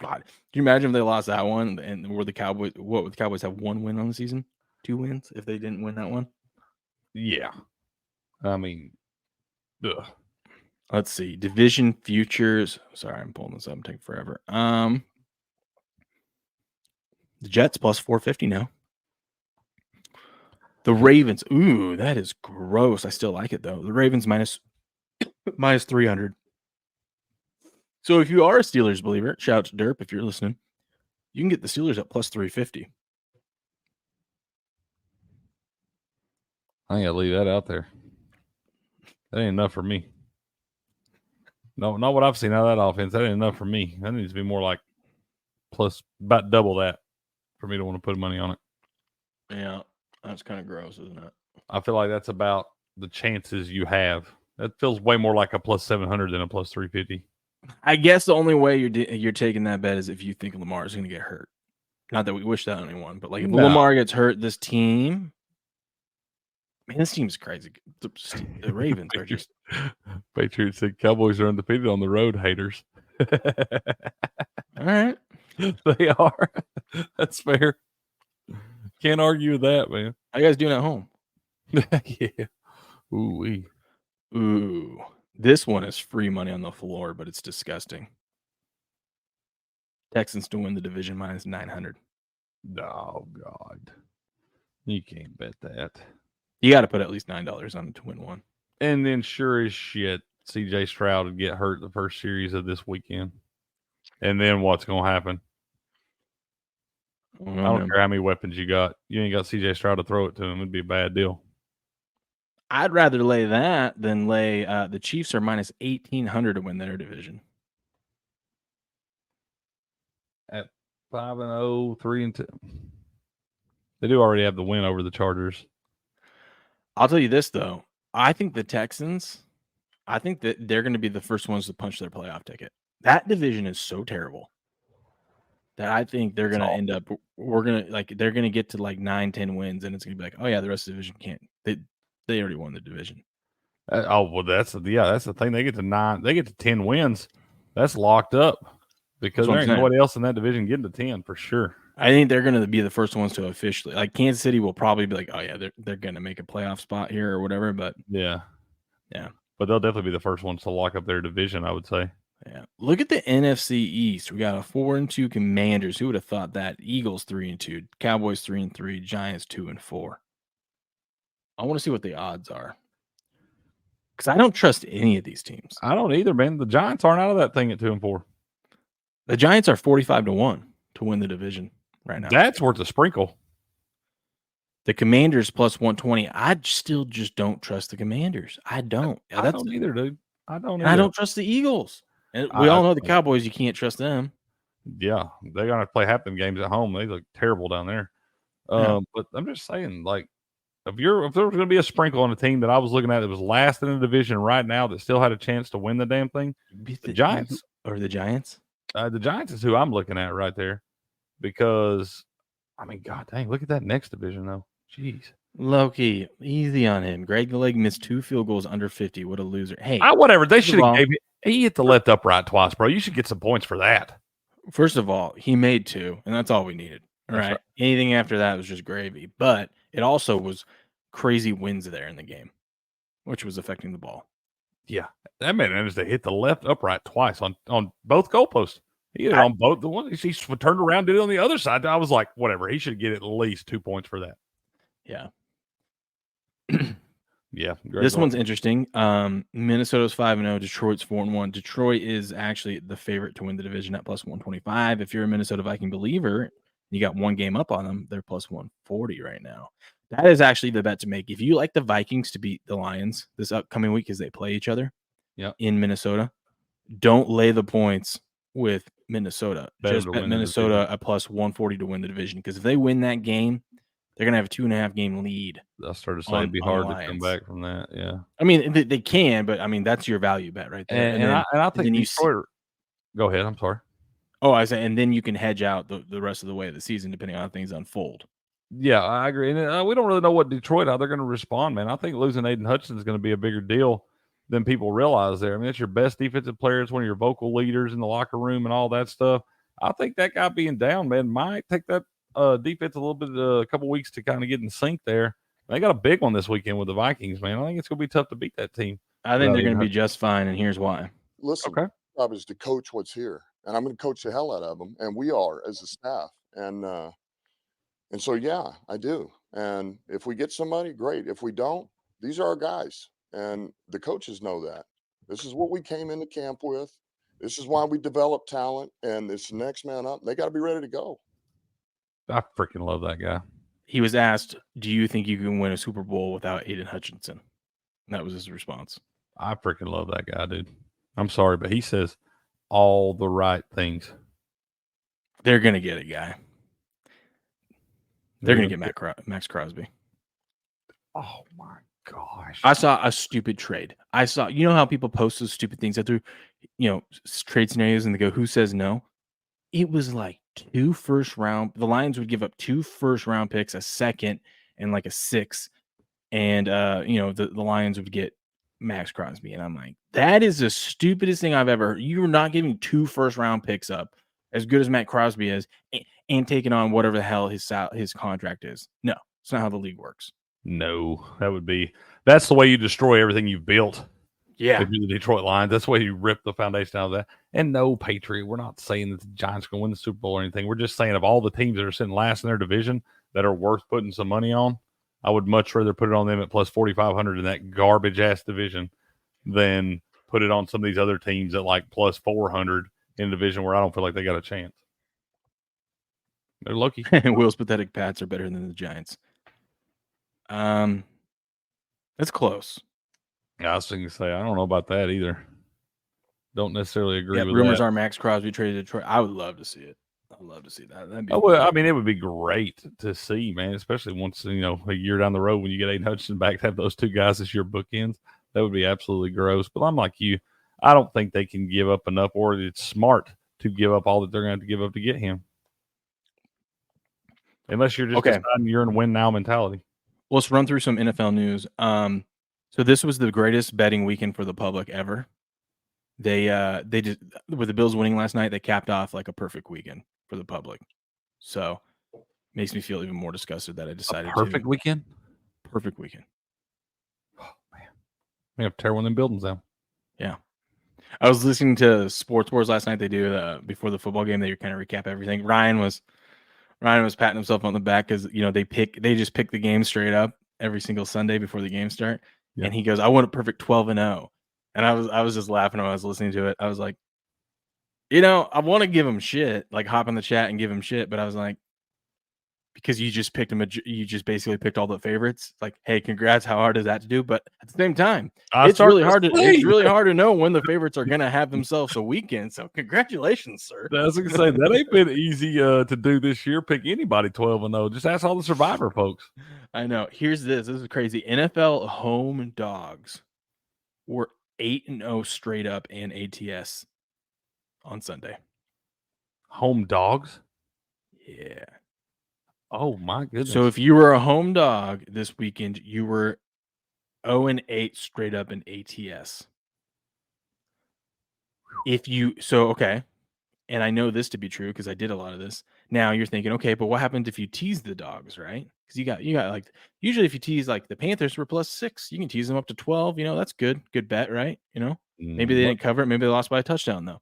God, can you imagine if they lost that one and were the Cowboys? What would the Cowboys have? 1 win on the season? 2 wins if they didn't win that one? Yeah, I mean, ugh. Let's see division futures. Sorry, I'm pulling this up. I'm taking forever. The Jets plus 450 now. The Ravens. Ooh, that is gross. I still like it though. The Ravens minus 300. So if you are a Steelers believer, shout out to Derp if you're listening. You can get the Steelers at plus 350. I gotta leave that out there. That ain't enough for me. No, not what I've seen out of that offense. That ain't enough for me. That needs to be more like plus about double that for me to want to put money on it. Yeah, that's kind of gross, isn't it? I feel like that's about the chances you have. That feels way more like a plus 700 than a plus 350. I guess the only way you're taking that bet is if you think Lamar is going to get hurt. Not that we wish that on anyone, but like if Lamar gets hurt, this team, man, this team's crazy. The Ravens are just. Patriots said Cowboys are undefeated on the road. Haters. All right, they are. That's fair. Can't argue with that, man. How you guys doing at home? Yeah. Ooh-wee. Ooh. This one is free money on the floor, but it's disgusting. Texans to win the division minus 900. Oh, God. You can't bet that. You got to put at least $9 on it to win one. And then sure as shit, CJ Stroud would get hurt the first series of this weekend. And then what's going to happen? I don't care how many weapons you got. You ain't got CJ Stroud to throw it to him. It'd be a bad deal. I'd rather lay that than lay the Chiefs are minus 1,800 to win their division. At 5-0, 3-2. They do already have the win over the Chargers. I'll tell you this, though. I think the Texans, I think that they're going to be the first ones to punch their playoff ticket. That division is so terrible that I think they're going to end up, they're going to get to like 9-10 wins, and it's going to be like, oh, yeah, the rest of the division can't. They already won the division. That's the thing. They get to 10 wins. That's locked up because there ain't nobody else in that division getting to 10 for sure. I think they're going to be the first ones to officially, like Kansas City will probably be like, oh yeah, they're going to make a playoff spot here or whatever. But yeah, but they'll definitely be the first ones to lock up their division, I would say. Yeah, look at the NFC East. We got a 4-2 Commanders. Who would have thought that? Eagles 3-2, Cowboys 3-3, Giants 2-4. I want to see what the odds are because I don't trust any of these teams. I don't either, man. The Giants aren't out of that thing at 2-4. The Giants are 45-1 to win the division right now. That's worth a sprinkle. The Commanders plus 120. I still just don't trust the Commanders. I don't. I don't either, dude. I don't. I don't trust the Eagles. And we all know the Cowboys. You can't trust them. Yeah, they're gonna play half them games at home. They look terrible down there. But I'm just saying, like, if there was going to be a sprinkle on a team that I was looking at that was last in the division right now that still had a chance to win the damn thing, the Giants. Or the Giants? The Giants is who I'm looking at right there because, I mean, God dang, look at that next division, though. Jeez. Loki, easy on him. Greg the Leg missed 2 field goals under 50. What a loser. Hey. Whatever. They should have gave it. He hit the left upright twice, bro. You should get some points for that. First of all, he made 2, and that's all we needed. All right. Anything after that was just gravy. But it also was crazy winds there in the game, which was affecting the ball. Yeah. That man managed to hit the left upright twice on both goalposts. He hit it on both. The one he turned around, did it on the other side. I was like, whatever. He should get at least 2 points for that. Yeah. Yeah. This one's interesting. This one's interesting. Minnesota's 5-0. Detroit's 4-1. Detroit is actually the favorite to win the division at plus 125. If you're a Minnesota Viking believer, you got one game up on them. They're plus 140 right now. That is actually the bet to make. If you like the Vikings to beat the Lions this upcoming week as they play each other in Minnesota, don't lay the points with Minnesota. Just bet Minnesota at plus 140 to win the division. Because if they win that game, they're going to have a 2.5 game lead. I started to say it'd be hard to come back from that. Yeah. I mean, they can, but I mean, that's your value bet right there. And I think Detroit. Go ahead. I'm sorry. Oh, I say, and then you can hedge out the rest of the way of the season depending on how things unfold. Yeah, I agree. And we don't really know what Detroit, how they're going to respond, man. I think losing Aiden Hutchinson is going to be a bigger deal than people realize there. I mean, it's your best defensive player. It's one of your vocal leaders in the locker room and all that stuff. I think that guy being down, man, might take that defense a little bit, a couple weeks to kind of get in sync there. They got a big one this weekend with the Vikings, man. I think it's going to be tough to beat that team. I think they're going to be just fine, and here's why. Listen, my job is to coach what's here, and I'm going to coach the hell out of them, and we are as a staff. And so, yeah, I do. And if we get somebody, great. If we don't, these are our guys, and the coaches know that. This is what we came into camp with. This is why we develop talent, and it's the next man up. They got to be ready to go. I freaking love that guy. He was asked, do you think you can win a Super Bowl without Aiden Hutchinson? And that was his response. I freaking love that guy, dude. I'm sorry, but he says all the right things. They're going to get a guy. They're going to get Max Crosby. Oh, my gosh. I saw a stupid trade. You know how people post those stupid things that through, trade scenarios and they go, who says no? It was like 2 first-round. The Lions would give up 2 first-round picks, a second, and like a 6th. And, the Lions would get Max Crosby. And I'm like, that is the stupidest thing I've ever heard. You're not giving 2 first-round picks up, as good as Matt Crosby is, and taking on whatever the hell his contract is. No, it's not how the league works. No, that's the way you destroy everything you've built. Yeah. If you're the Detroit Lions, that's the way you rip the foundation out of that. And no, Patriot, we're not saying that the Giants are going to win the Super Bowl or anything. We're just saying of all the teams that are sitting last in their division that are worth putting some money on, I would much rather put it on them at plus 4,500 in that garbage-ass division than put it on some of these other teams at like plus 400 in a division where I don't feel like they got a chance. They're lucky. Will's pathetic Pats are better than the Giants. That's close. Yeah, I was going to say, I don't know about that either. Don't necessarily agree with rumors that. are Max Crosby traded to Detroit. I would love to see it. I'd love to see that. That'd be I mean, it would be great to see, man, especially once, a year down the road when you get Aiden Hutchinson back to have those 2 guys as your bookends. That would be absolutely gross. But I'm like you. I don't think they can give up enough, or it's smart to give up all that they're going to have to give up to get him. Unless you're just deciding you're in win now mentality. Well, let's run through some NFL news. So this was the greatest betting weekend for the public ever. They just, with the Bills winning last night, they capped off like a perfect weekend for the public. So makes me feel even more disgusted that I decided perfect weekend. Perfect weekend. Oh man, we have to tear one of them buildings down. Yeah. I was listening to Sports Wars last night. They do before the football game. They kind of recap everything. Ryan was patting himself on the back because they just pick the game straight up every single Sunday before the game start. Yeah. And he goes, I want a perfect 12-0. And I was just laughing when I was listening to it. I was like, I want to give him shit, like hop in the chat and give him shit, but I was like, because you just picked him, you just basically picked all the favorites. Like, hey, congrats! How hard is that to do? But at the same time, it's really hard to know when the favorites are gonna have themselves a weekend. So congratulations, sir. I was gonna say that ain't been easy to do this year. Pick anybody 12-0. Just ask all the Survivor folks. I know. Here's this. This is crazy. NFL home dogs were 8-0 straight up and ATS on Sunday. Home dogs? Yeah. Oh my goodness. So if you were a home dog this weekend, you were 0-8 straight up in ATS. And I know this to be true because I did a lot of this. Now you're thinking, okay, but what happens if you tease the dogs, right? Because you got like, usually if you tease like the Panthers were +6, you can tease them up to 12. That's good bet, right? Maybe they didn't cover it. Maybe they lost by a touchdown though.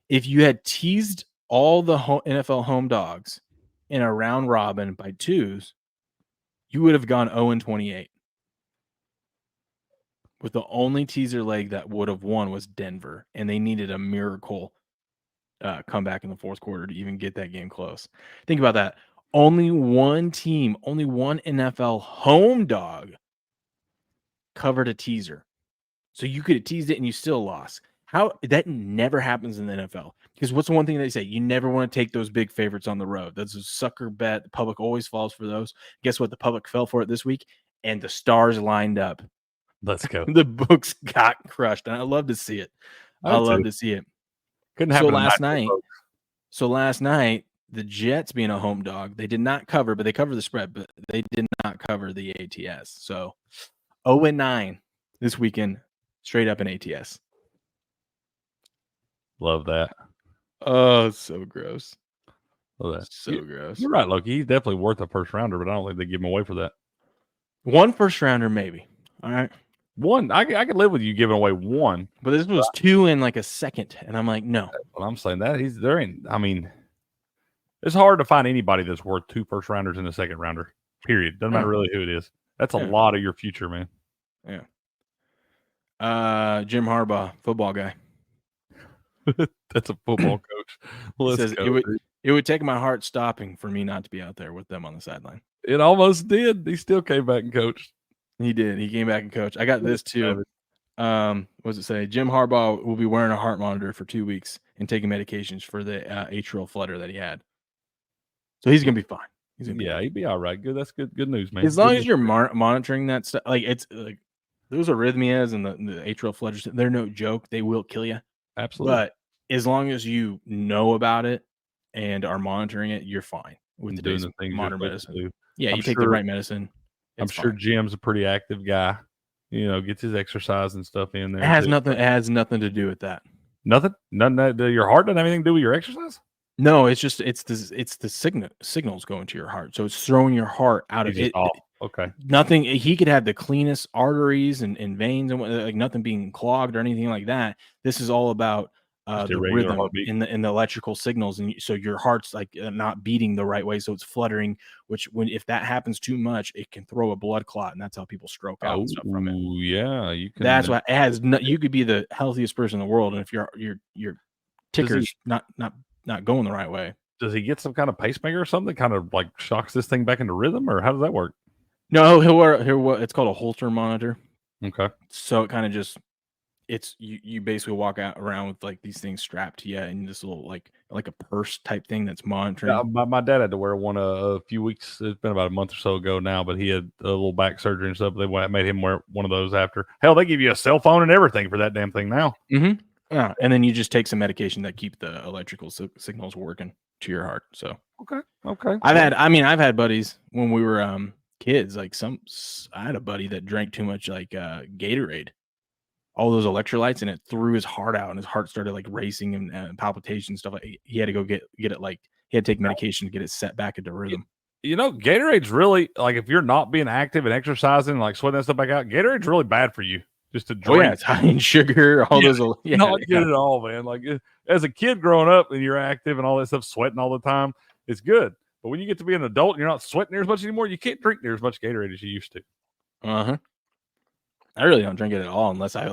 If you had teased all the NFL home dogs in a round robin by 2s, you would have gone 0-28. With the only teaser leg that would have won was Denver, and they needed a miracle comeback in the fourth quarter to even get that game close. Think about that. Only one team, only one NFL home dog covered a teaser. So you could have teased it and you still lost. How that never happens in the NFL. Because what's the one thing they say? You never want to take those big favorites on the road. That's a sucker bet. The public always falls for those. Guess what? The public fell for it this week, and the stars lined up. Let's go. The books got crushed, and I love to see it. I love to see it. Couldn't happen So last night, the Jets being a home dog, they did not cover, but they covered the spread, but they did not cover the ATS. So 0-9 this weekend, straight up in ATS. Love that. Oh, it's so gross. Love that. So gross. You're right, Loki. He's definitely worth a first rounder, but I don't think they give him away for that. One first rounder, maybe. All right. One, I could live with you giving away one, but this was 2 in like a second, and I'm like, no. Well, I'm saying that there ain't. I mean, it's hard to find anybody that's worth 2 first rounders and a second rounder. Period. Doesn't matter really who it is. That's a lot of your future, man. Yeah. Jim Harbaugh, football guy. That's a football coach. He says it would take my heart stopping for me not to be out there with them on the sideline. It almost did. He still came back and coached. He did. He came back and coached. I got this too. What does it say? Jim Harbaugh will be wearing a heart monitor for 2 weeks and taking medications for the atrial flutter that he had. So he's gonna be fine. He'd be all right. Good. That's good news, man. As long as you're monitoring that stuff, like it's like those arrhythmias and the atrial flutters, they're no joke. They will kill you. Absolutely. But as long as you know about it and are monitoring it, you're fine with doing today's the things modern you're supposed to medicine. do. Yeah, I'm you take the right medicine. I'm sure Jim's a pretty active guy. You know, gets his exercise and stuff in there. It has nothing. It has nothing to do with that. Nothing. None. Your heart doesn't have anything to do with your exercise. No, it's just it's the signals going to your heart. So it's throwing your heart out of it. Okay. Nothing. He could have the cleanest arteries and veins and like nothing being clogged or anything like that. This is all about the rhythm in the electrical signals, and so your heart's like not beating the right way, so it's fluttering. Which if that happens too much, it can throw a blood clot, and that's how people stroke out and stuff from it. Yeah, you can. That's what it has. You could be the healthiest person in the world, and if your ticker's not going the right way. Does he get some kind of pacemaker or something? Kind of like shocks this thing back into rhythm, or how does that work? No, he'll wear it's called a Holter monitor. Okay. So it kind of just you basically walk around with like these things strapped to you and this little like a purse type thing that's monitoring. Yeah, my dad had to wear one a few weeks. It's been about a month or so ago now, but he had a little back surgery and stuff. They made him wear one of those after. Hell, they give you a cell phone and everything for that damn thing now. Mm-hmm. Yeah, and then you just take some medication that keep the electrical signals working to your heart. So okay. I've had buddies when we were kids. Like I had a buddy that drank too much like Gatorade, all those electrolytes, and it threw his heart out, and his heart started like racing and palpitations stuff. Like he had to go get it. Like he had to take medication to get it set back into rhythm. You know, Gatorade's really like if you're not being active and exercising, like sweating that stuff back out, Gatorade's really bad for you. Just to drink. Oh, yeah, it's high in sugar, all those. Yeah, not good at all, man. Like as a kid growing up and you're active and all that stuff, sweating all the time, it's good. But when you get to be an adult and you're not sweating near as much anymore, you can't drink near as much Gatorade as you used to. I really don't drink it at all unless I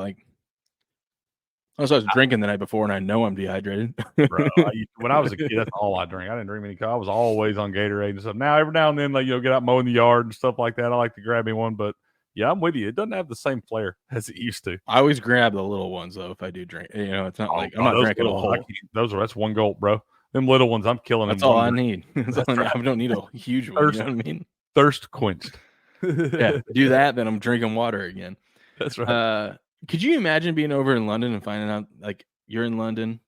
was drinking the night before and I know I'm dehydrated. Bro, when I was a kid, that's all I drank. I didn't drink many. I was always on Gatorade and stuff. Now every now and then, like get out mowing the yard and stuff like that. I like to grab me one, but. Yeah, I'm with you. It doesn't have the same flair as it used to. I always grab the little ones though if I do drink. It's not like I'm not drinking a whole. That's one gulp, bro. Them little ones, I'm killing them. That's all I need. I don't need a huge one. You know what I mean? Thirst quenched. Yeah, do that, then I'm drinking water again. That's right. Could you imagine being over in London and finding out like you're in London,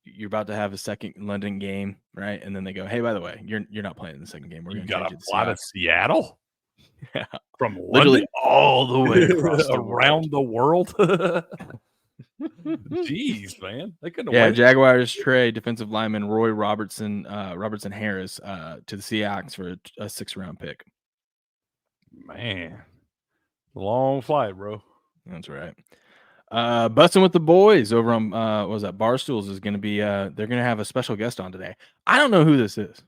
you're about to have a second London game, right? And then they go, "Hey, by the way, you're not playing in the second game. We're going to got to fly to Seattle." Yeah, from literally London? all the way across around the world. Jeez, man, they couldn't. Yeah, Jaguars trade defensive lineman Roy Robertson Harris to the Seahawks for a 6th round pick. Man, long flight, bro. That's right. Busting with the boys over on what was that? Barstools is going to be. They're going to have a special guest on today. I don't know who this is.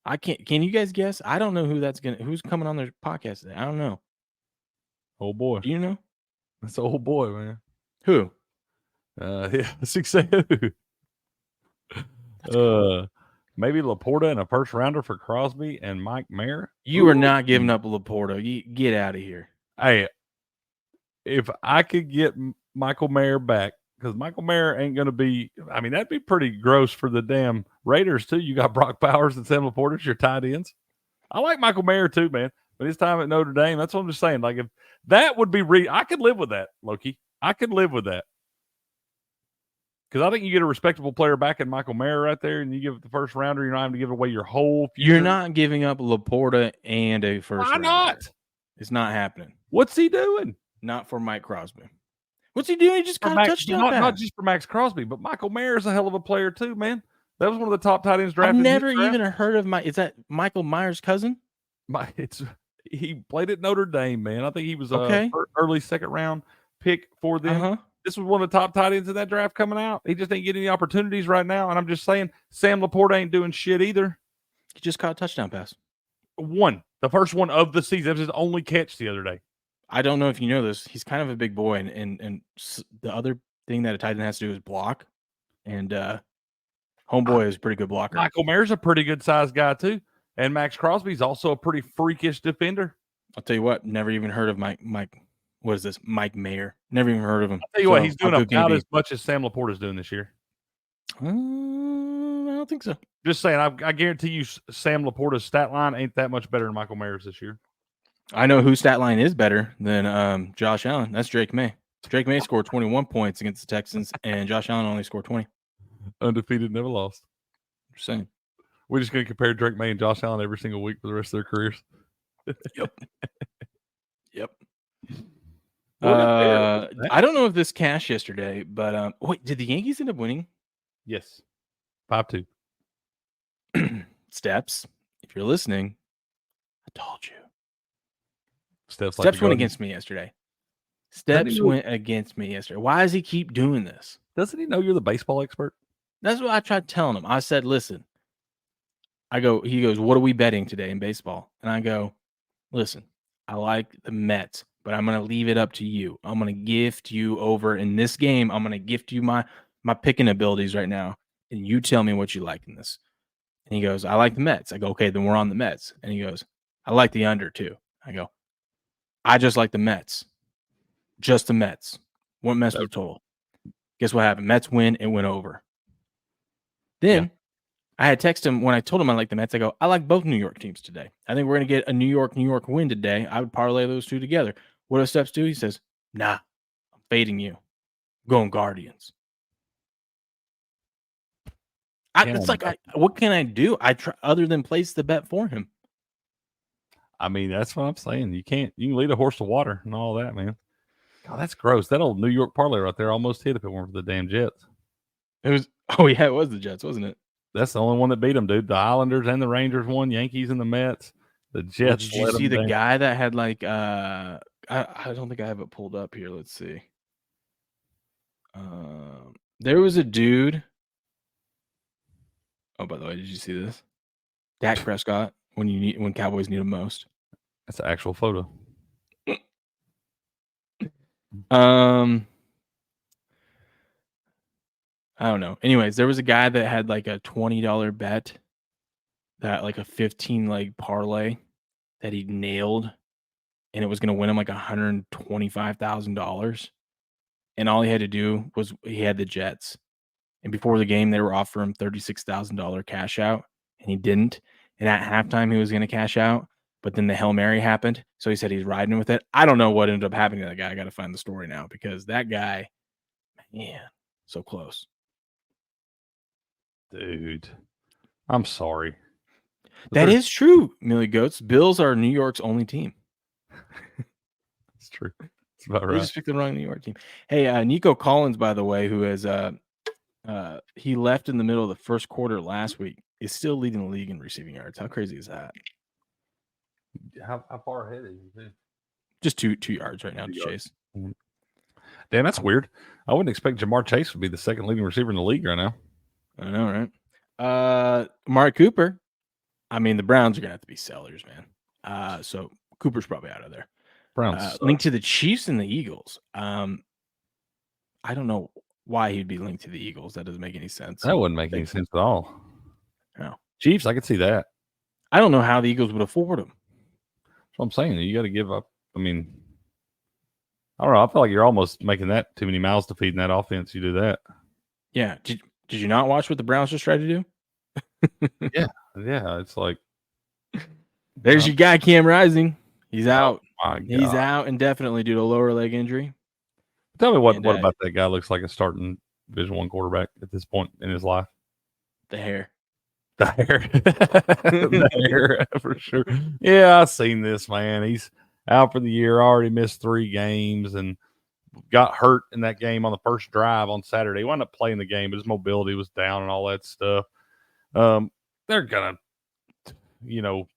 I can't. Can you guys guess? I don't know who's coming on their podcast today. I don't know. Old boy. Do you know? That's old boy, man. Who? Yeah, 6'2". Maybe Laporta and a first rounder for Crosby and Mike Mayer. You are not giving up Laporta. You get out of here. Hey, if I could get Michael Mayer back, because Michael Mayer ain't going to be, I mean, that'd be pretty gross for the damn Raiders, too. You got Brock Bowers and Sam Laporta, your tight ends. I like Michael Mayer, too, man. But his time at Notre Dame, that's what I'm just saying. Like, if that would be, I could live with that, Loki. I could live with that. Because I think you get a respectable player back in Michael Mayer right there, and you give it the first rounder, you're not having to give away your whole future. You're not giving up Laporta and a first rounder. Why not? It's not happening. What's he doing? Not for Mike Crosby. What's he doing? He just got a touchdown pass. Not just for Max Crosby, but Michael Mayer is a hell of a player too, man. That was one of the top tight ends drafted. I've never even heard of is that Michael Myers' cousin? He played at Notre Dame, man. I think he was early second round pick for them. Uh-huh. This was one of the top tight ends in that draft coming out. He just ain't getting any opportunities right now. And I'm just saying, Sam Laporta ain't doing shit either. He just caught a touchdown pass. The first one of the season. That was his only catch the other day. I don't know if you know this. He's kind of a big boy, and the other thing that a tight end has to do is block. And homeboy is a pretty good blocker. Michael Mayer's a pretty good sized guy too, and Max Crosby's also a pretty freakish defender. I'll tell you what. Never even heard of Mike. What is this? Mike Mayer. Never even heard of him. I'll tell you what, he's doing about as much as Sam Laporta's doing this year. I don't think so. Just saying, I guarantee you Sam Laporta's stat line ain't that much better than Michael Mayer's this year. I know whose stat line is better than Josh Allen. That's Drake May. Drake May scored 21 points against the Texans, and Josh Allen only scored 20. Undefeated, never lost. Just saying. We're just going to compare Drake May and Josh Allen every single week for the rest of their careers. Yep. I don't know if this cashed yesterday, but wait, did the Yankees end up winning? Yes. 5-2. Steps, if you're listening, I told you. Steps went against me yesterday. Steps went against me yesterday. Why does he keep doing this? Doesn't he know you're the baseball expert? That's what I tried telling him. I said, listen. He goes, what are we betting today in baseball? And I go, listen, I like the Mets, but I'm going to leave it up to you. I'm going to gift you over in this game. I'm going to gift you my picking abilities right now. And you tell me what you like in this. And he goes, I like the Mets. I go, okay, then we're on the Mets. And he goes, I like the under too. I go, I just like the Mets. Just the Mets. Won't mess with the total. Guess what happened? Mets win. It went over. Then I had texted him when I told him I like the Mets. I go, I like both New York teams today. I think we're going to get a New York win today. I would parlay those two together. What does Steps do? He says, nah, I'm fading you. I'm going Guardians. What can I do? I try other than place the bet for him. I mean, that's what I'm saying. You can lead a horse to water and all that, man. God, that's gross. That old New York parlay right there almost hit if it weren't for the damn Jets. It was the Jets, wasn't it? That's the only one that beat them, dude. The Islanders and the Rangers won, Yankees and the Mets. The Jets. Did you see the guy that had like I don't think I have it pulled up here. Let's see. There was a dude. Oh, by the way, did you see this? Dak Prescott when Cowboys need him most. That's an actual photo. I don't know. Anyways, there was a guy that had like a $20 bet that like a 15 leg parlay that he nailed, and it was going to win him like $125,000. And all he had to do was he had the Jets. And before the game, they were offering him $36,000 cash out, and he didn't. And at halftime, he was going to cash out, but then the Hail Mary happened. So he said he's riding with it. I don't know what ended up happening to that guy. I got to find the story now because that guy, man, so close. Dude, I'm sorry. That is true, Millie Goats. Bills are New York's only team. It's true. It's about right. We just picked the wrong New York team. Hey, Nico Collins, by the way, who has he left in the middle of the first quarter last week, is still leading the league in receiving yards. How crazy is that? How far ahead is he? Just two yards right now to Chase. Damn, that's weird. I wouldn't expect Jamar Chase to be the second leading receiver in the league right now. I know, right? Amari Cooper. I mean, the Browns are going to have to be sellers, man. So Cooper's probably out of there. Browns linked to the Chiefs and the Eagles. I don't know why he'd be linked to the Eagles. That doesn't make any sense. That wouldn't make any sense at all. No. Chiefs, I could see that. I don't know how the Eagles would afford him. That's what I'm saying. You got to give up. I mean, I don't know. I feel like you're almost making that too many mouths to feed in that offense. You do that. Yeah. Did you not watch what the Browns just tried to do? Yeah. It's like there's your guy, Cam Rising. He's out. My God. He's out indefinitely due to a lower leg injury. Tell me what about that guy looks like a starting Division I quarterback at this point in his life? The hair. The hair, for sure. Yeah, I've seen this, man. He's out for the year, already missed 3 games, and got hurt in that game on the first drive on Saturday. He wound up playing the game, but his mobility was down and all that stuff. They're going to,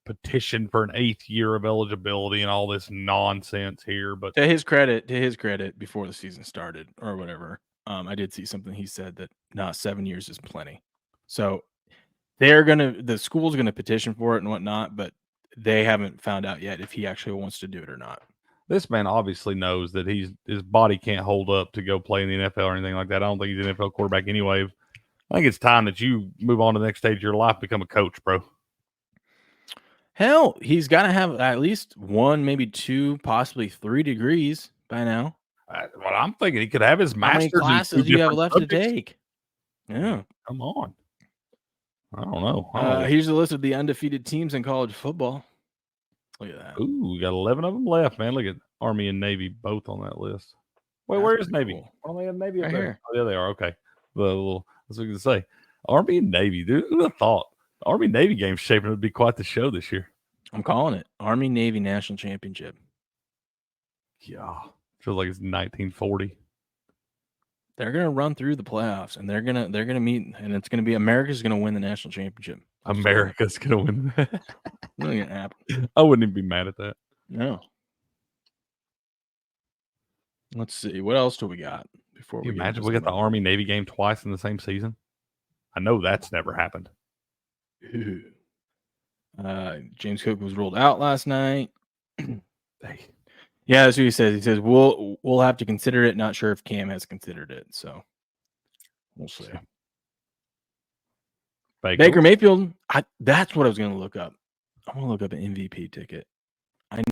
petition for an 8th year of eligibility and all this nonsense here. But to his credit, before the season started or whatever, I did see something he said that 7 years is plenty. So the school's going to petition for it and whatnot, but they haven't found out yet if he actually wants to do it or not. This man obviously knows that his body can't hold up to go play in the NFL or anything like that. I don't think he's an NFL quarterback anyway. I think it's time that you move on to the next stage of your life, become a coach, bro. Hell, he's got to have at least 1, maybe 2, possibly 3 degrees by now. What I'm thinking, he could have his master's. How many classes do you have left to take? Yeah. Come on. I don't know. Here's a list of the undefeated teams in college football. Look at that. Ooh, we got 11 of them left, man. Look at Army and Navy both on that list. Wait, where is Navy? Cool. Oh, they have Navy right up there. here. Oh, yeah, they are. Okay. That's what I was going to say. Army and Navy. Dude, who would have thought? The Army Navy game shaping to be quite the show this year. I'm calling it. Army Navy National Championship. Yeah. Feels like it's 1940. They're gonna run through the playoffs, and they're gonna meet, and it's gonna be America's gonna win the national championship. America's gonna win. Not gonna happen. I wouldn't even be mad at that. No. Let's see. What else do we got before Can you we imagine we got the Army Navy game twice in the same season? I know that's never happened. James Cook was ruled out last night. Hey. Yeah, that's what he says. He says we'll have to consider it. Not sure if Cam has considered it, so we'll see. Baker Mayfield. That's what I was going to look up. I want to look up an MVP ticket. I know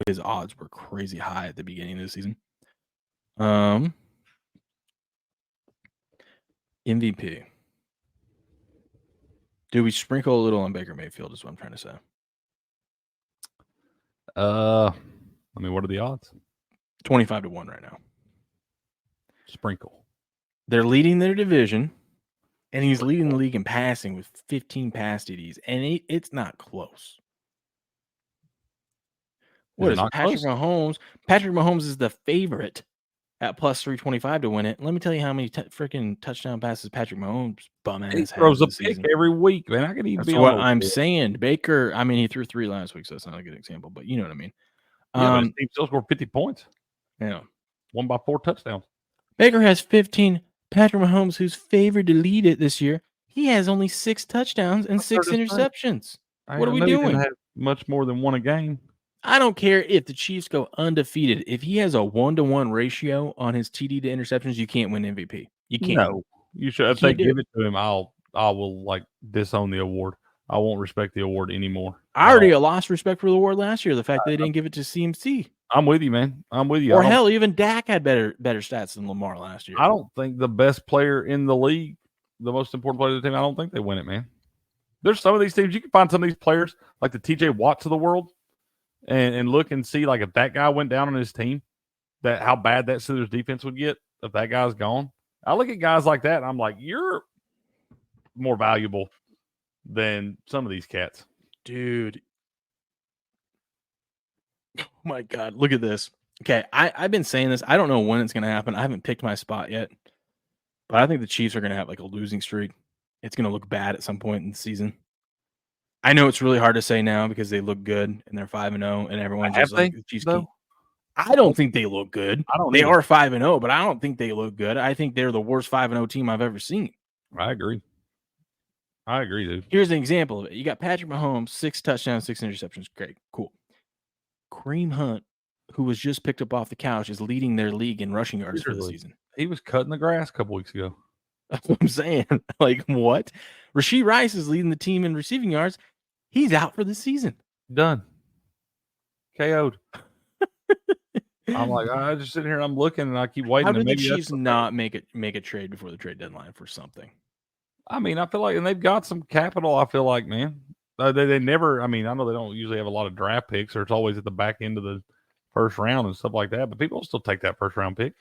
his odds were crazy high at the beginning of the season. MVP. Do we sprinkle a little on Baker Mayfield? Is what I'm trying to say. I mean, what are the odds? 25-1 right now. Sprinkle. They're leading their division, and he's leading the league in passing with 15 pass TDs, and it's not close. What is it? Patrick Mahomes? Patrick Mahomes is the favorite at plus 325 to win it. Let me tell you how many freaking touchdown passes Patrick Mahomes bum ass He throws a pick every week, man. I could even That's be what I'm saying. Baker, I mean, he threw 3 last week, so that's not a good example, but you know what I mean. Yeah, his team still scored 50 points. Yeah. Won by 4 touchdowns. Baker has 15. Patrick Mahomes, who's favored to lead it this year, he has only 6 touchdowns and 6 interceptions. What are we doing? Have much more than 1 a game. I don't care if the Chiefs go undefeated. If he has a 1-to-1 ratio on his TD to interceptions, you can't win MVP. You can't. No, you should. If they give it to him, I will like disown the award. I won't respect the award anymore. I already lost respect for the award last year. The fact that they didn't give it to CMC. I'm with you, man. I'm with you. Or hell, even Dak had better stats than Lamar last year. I don't think the best player in the league, the most important player of the team, I don't think they win it, man. There's some of these teams, you can find some of these players like the TJ Watts of the world and look and see like if that guy went down on his team, that how bad that Steelers defense would get if that guy's gone. I look at guys like that and I'm like, you're more valuable than some of these cats. Dude. Oh my God. Look at this. Okay. I've been saying this. I don't know when it's going to happen. I haven't picked my spot yet, but I think the Chiefs are going to have like a losing streak. It's going to look bad at some point in the season. I know it's really hard to say now because they look good and they're 5-0 and everyone's just like the Chiefs. I don't think they look good. They are 5-0, but I don't think they look good. I think they're the worst 5-0 team I've ever seen. I agree. I agree, dude. Here's an example of it. You got Patrick Mahomes, 6 touchdowns, 6 interceptions. Great. Cool. Kareem Hunt, who was just picked up off the couch, is leading their league in rushing yards for the season. He was cutting the grass a couple weeks ago. That's what I'm saying. Like, what? Rashee Rice is leading the team in receiving yards. He's out for the season. Done. KO'd. I'm like, I just sitting here and I'm looking and I keep waiting. How did the Chiefs not make a trade before the trade deadline for something? I mean, I feel like, and they've got some capital. I feel like, man, they never. I mean, I know they don't usually have a lot of draft picks, or it's always at the back end of the first round and stuff like that. But people will still take that first round pick.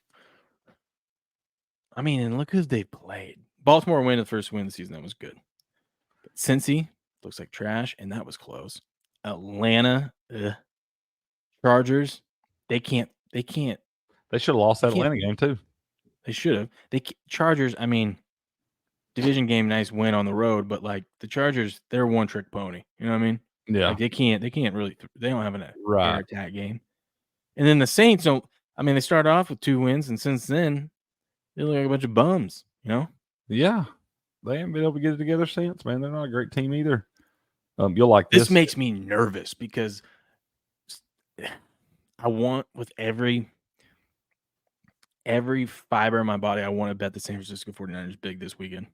I mean, and look who they played. Baltimore win the first win of the season. That was good. But Cincy looks like trash, and that was close. Atlanta, Chargers, they can't. They should have lost that Atlanta game too. They should have. Chargers. I mean. Division game, nice win on the road, but like the Chargers, they're a one-trick pony. You know what I mean? Yeah. Like they can't really. They don't have an right. air attack game. And then the Saints don't. I mean, they started off with 2 wins, and since then, they look like a bunch of bums. You know? Yeah. They haven't been able to get it together since. Man, they're not a great team either. You'll like this. This makes me nervous because I want with every fiber in my body, I want to bet the San Francisco 49ers big this weekend.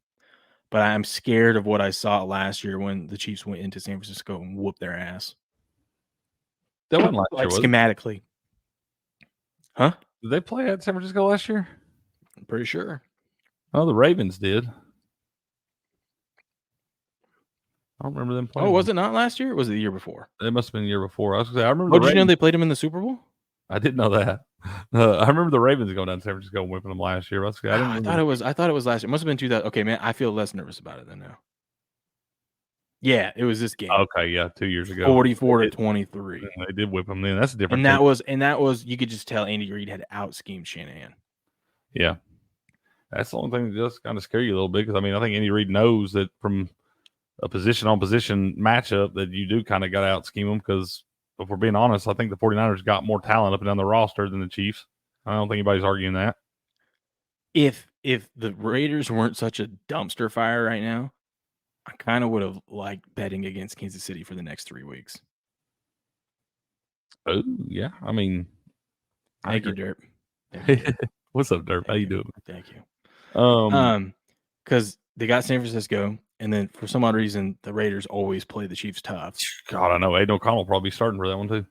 But I'm scared of what I saw last year when the Chiefs went into San Francisco and whooped their ass. That wasn't last like year, schematically. Huh? Did they play at San Francisco last year? I'm pretty sure. Oh, the Ravens did. I don't remember them playing. Oh, was it not last year? Or was it the year before? It must have been the year before. I was going to say, I remember. Did you know they played them in the Super Bowl? I didn't know that. I remember the Ravens going down to San Francisco and whipping them last year. I thought it was last year. It must have been 2000. Okay, man, I feel less nervous about it than now. Yeah, it was this game. Okay, yeah, 2 years ago, 44-23. They did whip them then. That's a different. And that was you could just tell Andy Reid had out schemed Shanahan. Yeah, that's the only thing that does kind of scare you a little bit because I mean I think Andy Reid knows that from a position on position matchup that you do kind of got to out scheme them because. If we're being honest, I think the 49ers got more talent up and down the roster than the Chiefs. I don't think anybody's arguing that. If the Raiders weren't such a dumpster fire right now, I kind of would have liked betting against Kansas City for the next 3 weeks. Oh, yeah. I mean, thank you, Derp. What's up, Derp? How you doing? Thank you. Because they got San Francisco. And then for some odd reason, the Raiders always play the Chiefs tough. God, I know. Aiden O'Connell will probably be starting for that one too.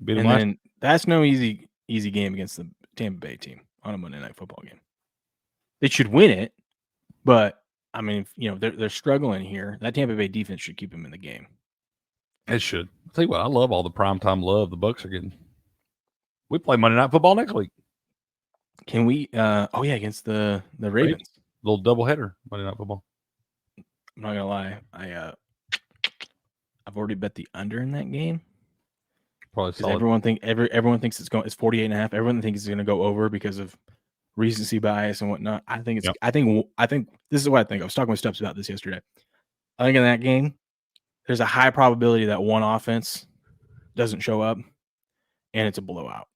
And then that's no easy game against the Tampa Bay team on a Monday Night Football game. They should win it, but I mean, you know, they're struggling here. That Tampa Bay defense should keep them in the game. It should. I'll tell you what, I love all the primetime love the Bucs are getting. We play Monday Night Football next week. Can we? Against the Ravens. Little doubleheader Monday Night Football. I'm not gonna lie, I've already bet the under in that game. Probably solid. Everyone thinks it's 48.5. Everyone thinks it's gonna go over because of recency bias and whatnot. I think I think this is what I think. I was talking with Stubbs about this yesterday. I think in that game, there's a high probability that one offense doesn't show up, and it's a blowout.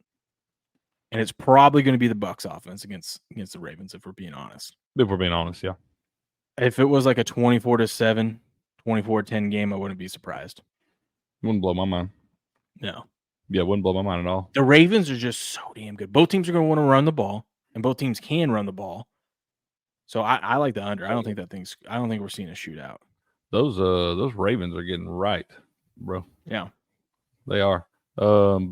And it's probably going to be the Bucs offense against the Ravens, if we're being honest. If we're being honest, yeah. If it was like a 24-7, 24-10 game, I wouldn't be surprised. Wouldn't blow my mind. No. Yeah, wouldn't blow my mind at all. The Ravens are just so damn good. Both teams are going to want to run the ball, and both teams can run the ball. So I like the under. I don't think we're seeing a shootout. Those Ravens are getting right, bro. Yeah. They are.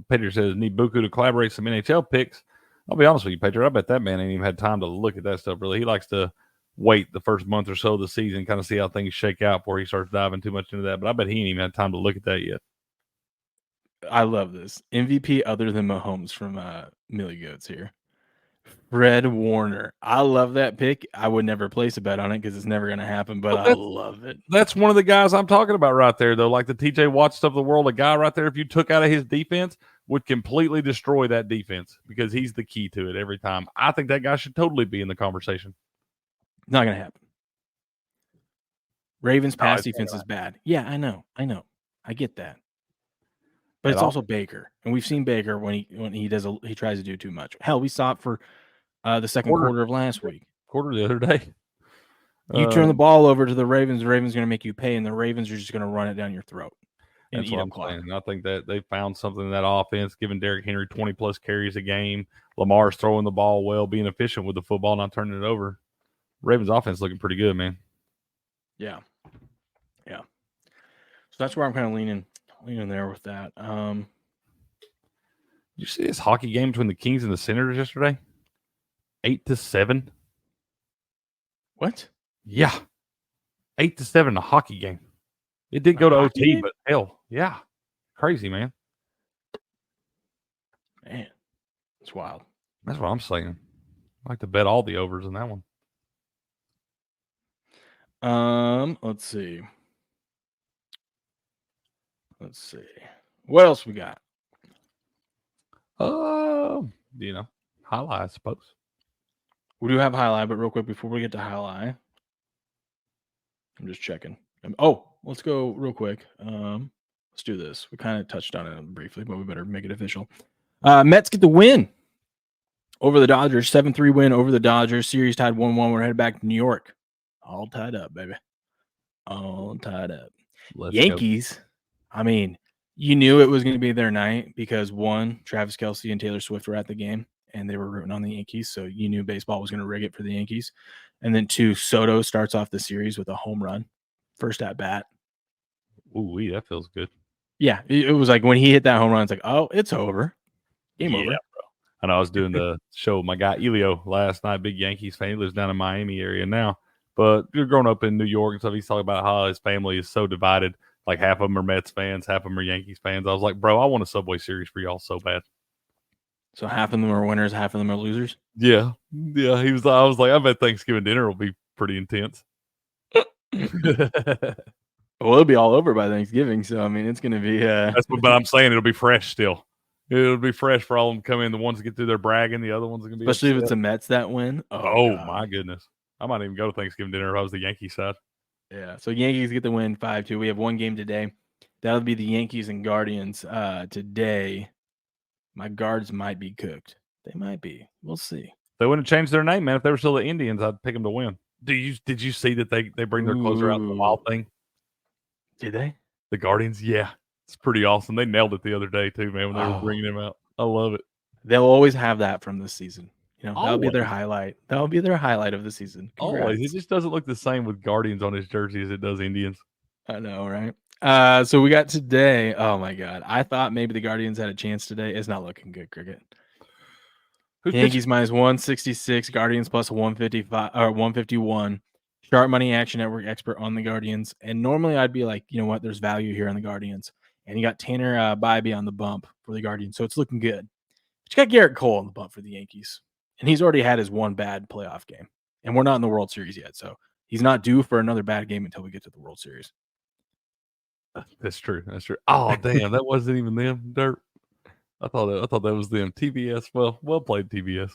Peter says, need Buku to collaborate some NHL picks. I'll be honest with you, Peter. I bet that man ain't even had time to look at that stuff, really. He likes to wait the first month or so of the season, kind of see how things shake out before he starts diving too much into that. But I bet he ain't even had time to look at that yet. I love this. MVP other than Mahomes from Millie Goats here. Fred Warner. I love that pick. I would never place a bet on it because it's never going to happen, but I love it. That's one of the guys I'm talking about right there, though. Like the TJ Watt stuff of the world, a guy right there, if you took out of his defense, would completely destroy that defense because he's the key to it every time. I think that guy should totally be in the conversation. Not going to happen. Ravens pass defense is bad. Yeah, I know. I get that. But it's also Baker, and we've seen Baker when he tries to do too much. Hell, we saw it for the second quarter of last week. Quarter the other day. You turn the ball over to the Ravens are going to make you pay, and the Ravens are just going to run it down your throat. That's what I'm saying. I think that they found something in that offense, giving Derrick Henry 20-plus carries a game. Lamar's throwing the ball well, being efficient with the football, not turning it over. Ravens offense looking pretty good, man. Yeah. So that's where I'm kind of leaning there with that. You see this hockey game between the Kings and the Senators yesterday? 8-7. What? Yeah. 8-7 a hockey game. It did go to OT, but hell, yeah. Crazy, man. Man, it's wild. That's what I'm saying. I like to bet all the overs in that one. Let's see. What else we got? Highlight, I suppose. We do have highlight, but real quick before we get to highlight, I'm just checking. Let's go real quick. Let's do this. We kind of touched on it briefly, but we better make it official. Mets get the win over the Dodgers. 7-3 win over the Dodgers. Series tied 1-1. We're headed back to New York. All tied up, baby. All tied up. Yankees. Go. I mean, you knew it was going to be their night because one, Travis Kelce and Taylor Swift were at the game and they were rooting on the Yankees. So you knew baseball was going to rig it for the Yankees. And then two, Soto starts off the series with a home run. First at bat. Ooh, that feels good. Yeah. It was like when he hit that home run, it's like, oh, it's over. Game over. Bro. I know I was doing the show with my guy Elio last night, big Yankees fan. He lives down in Miami area now. But you're growing up in New York and stuff. He's talking about how his family is so divided. Like half of them are Mets fans, half of them are Yankees fans. I was like, bro, I want a Subway Series for y'all so bad. So half of them are winners, half of them are losers? Yeah. I was like, I bet Thanksgiving dinner will be pretty intense. Well, it'll be all over by Thanksgiving. So, I mean, it's going to be. But I'm saying it'll be fresh still. It'll be fresh for all of them to come in. The ones that get through their bragging, the other ones are going to be especially upset. If it's the Mets that win. Oh my goodness. I might even go to Thanksgiving dinner if I was the Yankee side. Yeah, so Yankees get the win 5-2. We have one game today. That'll be the Yankees and Guardians today. My Guards might be cooked. They might be. We'll see. They wouldn't have changed their name, man. If they were still the Indians, I'd pick them to win. Did you see that they bring their closer out in the Wild thing? Did they? The Guardians? Yeah. It's pretty awesome. They nailed it the other day, too, man, when they were bringing him out. I love it. They'll always have that from this season. That'll be their highlight. That'll be their highlight of the season. Congrats. Always. It just doesn't look the same with Guardians on his jersey as it does Indians. I know, right? So we got today. Oh, my God. I thought maybe the Guardians had a chance today. It's not looking good, Cricket. Yankees minus 166, Guardians plus 155 or 151. Sharp Money Action Network expert on the Guardians. And normally I'd be like, you know what? There's value here on the Guardians. And you got Tanner Bybee on the bump for the Guardians. So it's looking good. But you got Garrett Cole on the bump for the Yankees. And he's already had his one bad playoff game. And we're not in the World Series yet. So he's not due for another bad game until we get to the World Series. That's true. Oh, damn. That wasn't even them, Dirt. I thought that was them. TBS. Well played, TBS.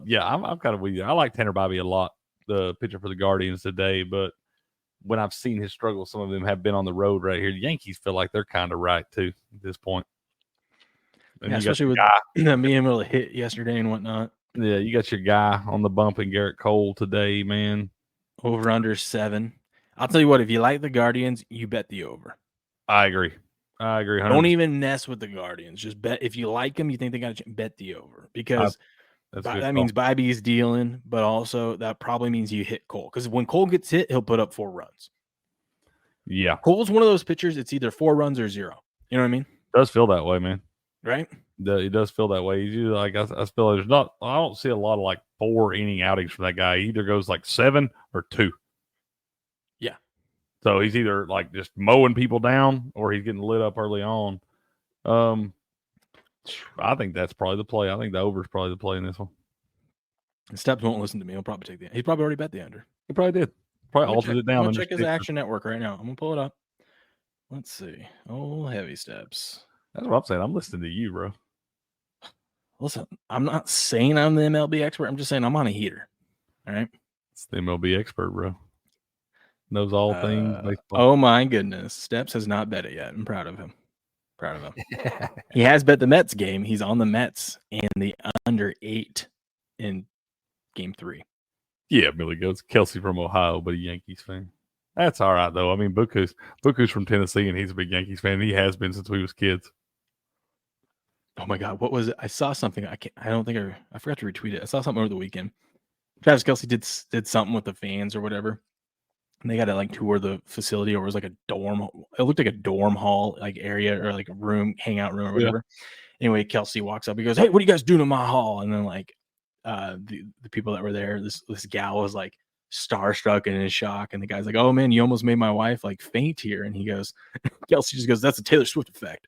Yeah, I'm kind of with you. I like Tanner Bybee a lot, the pitcher for the Guardians today. But when I've seen his struggles, some of them have been on the road right here. The Yankees feel like they're kind of right, too, at this point. And especially with them being able to hit yesterday and whatnot. Yeah, you got your guy on the bump in Garrett Cole today, man. Over under 7. I'll tell you what, if you like the Guardians, you bet the over. I agree. 100%. Don't even mess with the Guardians. Just bet. If you like them, you think they got to bet the over because that means Bybee's dealing, but also that probably means you hit Cole. Because when Cole gets hit, he'll put up 4 runs. Yeah. Cole's one of those pitchers. It's either 4 runs or 0. You know what I mean? It does feel that way, man. Right? It does feel that way. You like I feel there's not. I don't see a lot of like 4 inning outings from that guy. He either goes like 7 or 2. Yeah. So he's either like just mowing people down or he's getting lit up early on. I think that's probably the play. I think the over is probably the play in this one. Steps won't listen to me. He'll probably take the. He probably already bet the under. He probably did. Probably altered it down. I'm gonna check his Action Network right now. I'm gonna pull it up. Let's see. Oh, Heavy Steps. That's what I'm saying. I'm listening to you, bro. Listen, I'm not saying I'm the MLB expert. I'm just saying I'm on a heater. All right. It's the MLB expert, bro. Knows all things. Oh my goodness. Steps has not bet it yet. I'm proud of him. He has bet the Mets game. He's on the Mets and the under 8 in game 3. Yeah, Billy goes. Kelsey from Ohio, but a Yankees fan. That's all right though. I mean, Buku's from Tennessee, and he's a big Yankees fan. He has been since we was kids. Oh my God, what was it? I saw something. I forgot to retweet it. I saw something over the weekend. Travis Kelce did something with the fans or whatever, and they got to like tour the facility, or it was like a dorm. It looked like a dorm hall like area or like a room, hangout room or whatever. Yeah. Anyway, Kelce walks up. He goes, "Hey, what are you guys doing in my hall?" And then like the people that were there, this gal was like starstruck and in shock, and the guy's like, "Oh man, you almost made my wife like faint here." And he goes, Kelce just goes, "That's a Taylor Swift effect."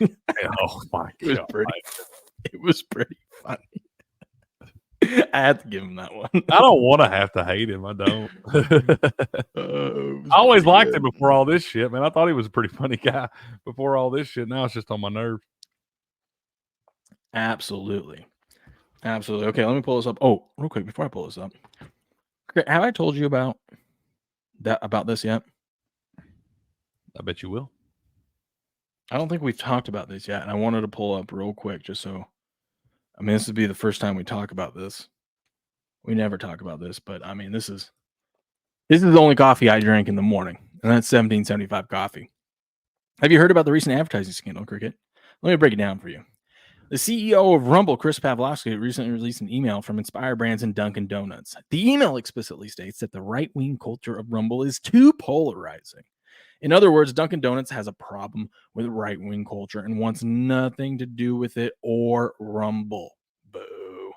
Oh my God. It was pretty funny. I had to give him that one. I don't want to have to hate him. I don't. I always liked him before all this shit, man. I thought he was a pretty funny guy before all this shit. Now it's just on my nerves. Absolutely. Okay, let me pull this up. Oh, real quick before I pull this up. Have I told you about this yet? I bet you will. I don't think we've talked about this yet, and I wanted to pull up real quick just so. I mean, this would be the first time we talk about this. We never talk about this, but I mean, this is the only coffee I drink in the morning, and that's 1775 coffee. Have you heard about the recent advertising scandal, Cricket? Let me break it down for you. The CEO of Rumble, Chris Pavlovsky, recently released an email from Inspire Brands and Dunkin' Donuts. The email explicitly states that the right-wing culture of Rumble is too polarizing. In other words, Dunkin' Donuts has a problem with right-wing culture and wants nothing to do with it or Rumble. Boo.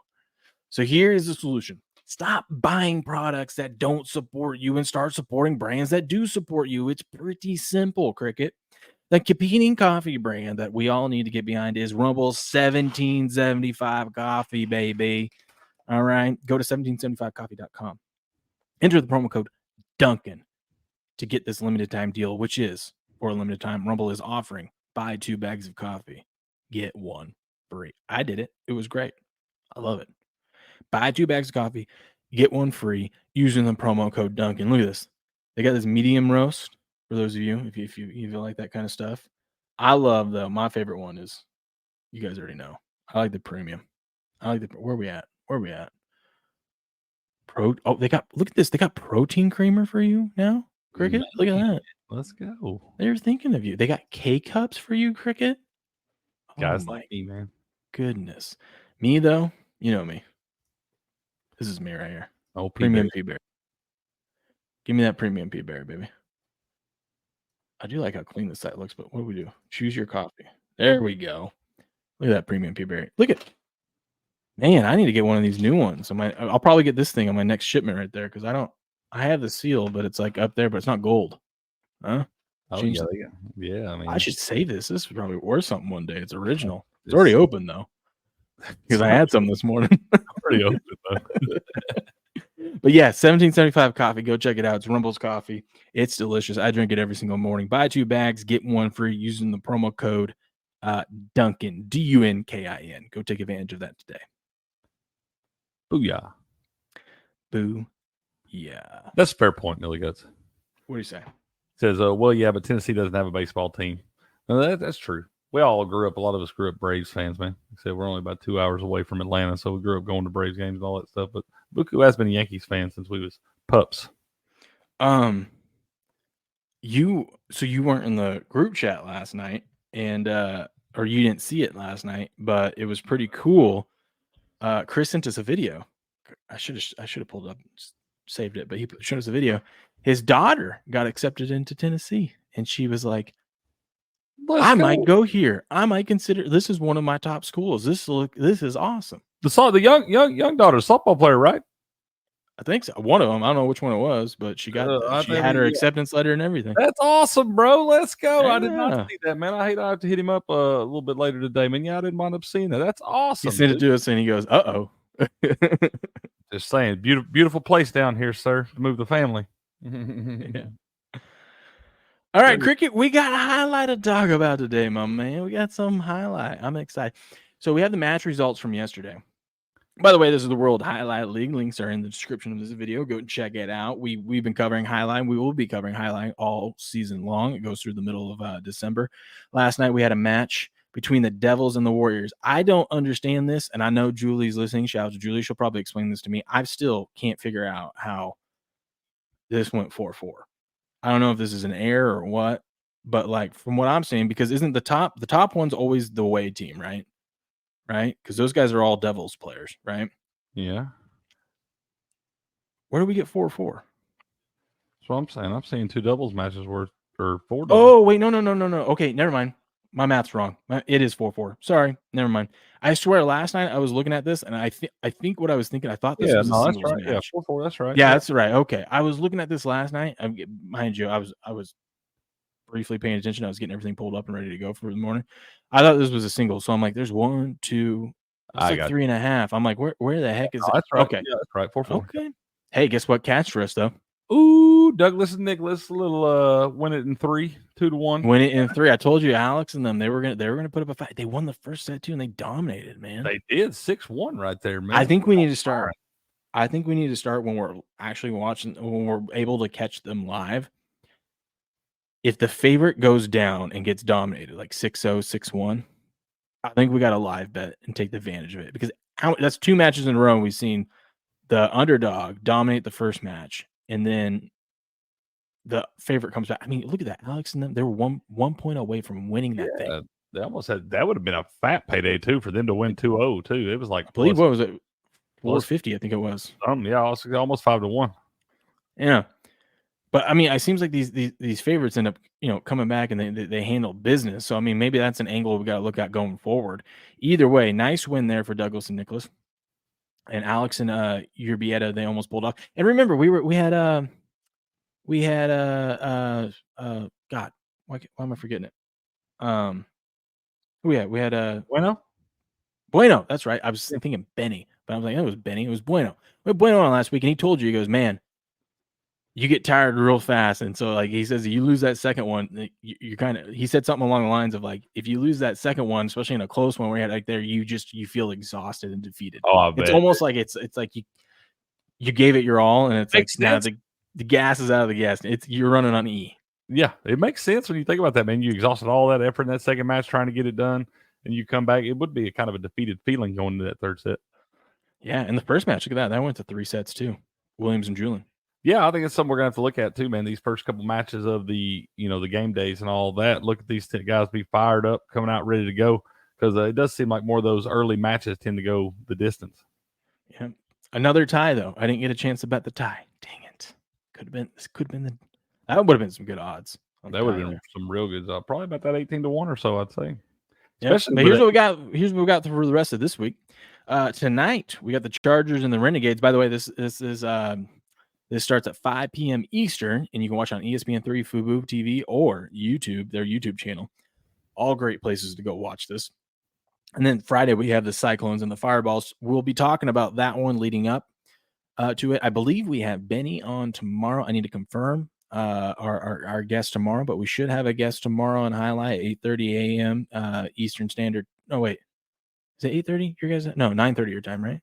So here is the solution. Stop buying products that don't support you and start supporting brands that do support you. It's pretty simple, Cricket. The competing coffee brand that we all need to get behind is Rumble's 1775 coffee, baby. All right. Go to 1775coffee.com. Enter the promo code Duncan to get this limited time deal, which is, for a limited time, Rumble is offering buy 2 bags of coffee, get 1 free. I did it. It was great. I love it. Buy 2 bags of coffee, get 1 free using the promo code Duncan. Look at this. They got this medium roast for those of you, if you like that kind of stuff. I love, though, my favorite one is, you guys already know, I like the premium. Where are we at? They got, look at this. They got protein creamer for you now. Cricket, man, look at that. Let's go. They're thinking of you. They got K-Cups for you, Cricket. Guys like me, man. Goodness. Me, though, you know me. This is me right here. Oh, premium P-Berry. Give me that premium P-Berry, baby. I do like how clean this site looks, but what do we do? Choose your coffee. There we go. Look at that premium P-Berry. Look at, man, I need to get one of these new ones. I'll probably get this thing on my next shipment right there because I have the seal, but it's like up there, but it's not gold. Huh? Oh, yeah. I mean, I should save this. This is probably worth something one day. It's original. It's already open, though. Because I had some this morning. Already open, though. But yeah, 1775 coffee. Go check it out. It's Rumble's coffee. It's delicious. I drink it every single morning. Buy 2 bags, get 1 free using the promo code Dunkin, Dunkin. Go take advantage of that today. Booyah. Boo-yeah. That's a fair point, Millie Guts. What do you say? Says, well, yeah, but Tennessee doesn't have a baseball team. No, that's true. We all grew up, a lot of us grew up Braves fans, man. Except we're only about 2 hours away from Atlanta, so we grew up going to Braves games and all that stuff. But Buku has been a Yankees fan since we was pups. You weren't in the group chat last night, and or you didn't see it last night, but it was pretty cool. Chris sent us a video. I should have pulled it up, saved it, but he showed us a video. His daughter got accepted into Tennessee, and she was like, I might go here. I might consider, this is one of my top schools. This is awesome. The young daughter, softball player, right? I think so. One of them. I don't know which one it was, but she got she had her acceptance letter and everything. That's awesome, bro. Let's go. Yeah. I did not see that, man. I have to hit him up a little bit later today, man. Yeah, I didn't wind up seeing that. That's awesome. He sent it to us and he goes, uh-oh. Just saying, beautiful place down here, sir, to move the family. Yeah. All right, Cricket, we got a highlight to talk about today, my man. We got some highlight. I'm excited. So we have the match results from yesterday. By the way, this is the World Highlight League. Links are in the description of this video. Go and check it out. We've been covering Highlight. We will be covering Highlight all season long. It goes through the middle of December. Last night we had a match between the Devils and the Warriors. I don't understand this, and I know Julie's listening. Shout out to Julie. She'll probably explain this to me. I still can't figure out how this went 4-4. I don't know if this is an error or what, but like from what I'm saying, because isn't the top one's always the away team, right? Right? Because those guys are all Devils players, right? Yeah. Where do we get 4-4? That's what I'm saying. I'm seeing 2 doubles matches worth or 4 doubles. Oh, wait, no. Okay, never mind. My math's wrong. It is 4-4. Sorry, never mind. I swear last night I was looking at this and I think what I was thinking, I thought this was a singles right. match. Yeah, 4-4, that's right. Yeah, that's right. Okay. I was looking at this last night. Mind you, I was briefly paying attention. I was getting everything pulled up and ready to go for the morning. I thought this was a single. So I'm like, there's 1, 2, it's like 3.5. I'm like, where the heck is it? That's right. Okay. Yeah, that's right. 4-4. Okay. Hey, guess what? Catch for us though. Ooh, Douglas and Nicholas, a little win it in 3, 2-1. Win it in 3. I told you, Alex and them, they were gonna put up a fight. They won the first set too, and they dominated, man. They did 6-1 right there, man. I think we need to start. I think we need to start when we're actually watching, when we're able to catch them live. If the favorite goes down and gets dominated, like 6-0, 6-1, I think we got a live bet and take advantage of it, because that's 2 matches in a row we've seen the underdog dominate the first match, and then the favorite comes back. I mean, look at that. Alex and them, they were one point away from winning that thing. They almost had, that would have been a fat payday too for them to win 2-0 too. It was like, I believe, what was it? 450, I think it was. Yeah, almost 5-1. Yeah. But I mean, it seems like these favorites end up, coming back and they handle business. So I mean, maybe that's an angle we got to look at going forward. Either way, nice win there for Douglas and Nicholas. And Alex and Urbieta, they almost pulled off. And remember, we had God, why am I forgetting it? We had Bueno, that's right. I was thinking Benny, but I was like, it was Benny. It was Bueno. We had Bueno on last week, and he told you, he goes, man, you get tired real fast. And so, like, he says, you lose that second one, you kind of, he said something along the lines of, like, if you lose that second one, especially in a close one where you had like there, you feel exhausted and defeated. Oh, I bet. It's almost like it's like you gave it your all, and it's Makes like now sense. the gas is out of the gas. You're running on E. Yeah, it makes sense when you think about that, man. You exhausted all that effort in that second match trying to get it done, and you come back. It would be a kind of a defeated feeling going into that third set. Yeah, and the first match, look at that went to 3 sets too. Williams and Julian. Yeah, I think it's something we're gonna have to look at too, man. These first couple matches of the the game days and all that. Look at these guys be fired up, coming out ready to go, because it does seem like more of those early matches tend to go the distance. Yeah, another tie though. I didn't get a chance to bet the tie. Dang it! That would have been some good odds. That would have been some real good. Probably about that 18-1 or so, I'd say. Yeah, but here's what we got. Here's what we got for the rest of this week. Tonight we got the Chargers and the Renegades. By the way, this starts at 5 p.m. Eastern, and you can watch on ESPN 3, FUBO TV, or YouTube, their YouTube channel. All great places to go watch this. And then Friday we have the Cyclones and the Fireballs. We'll be talking about that one leading up to it. I believe we have Benny on tomorrow. I need to confirm our guest tomorrow, but we should have a guest tomorrow on Jai-Alai at 8:30 a.m. Eastern Standard. No, wait. Is it 8:30? Your guys? No, 9:30 your time, right?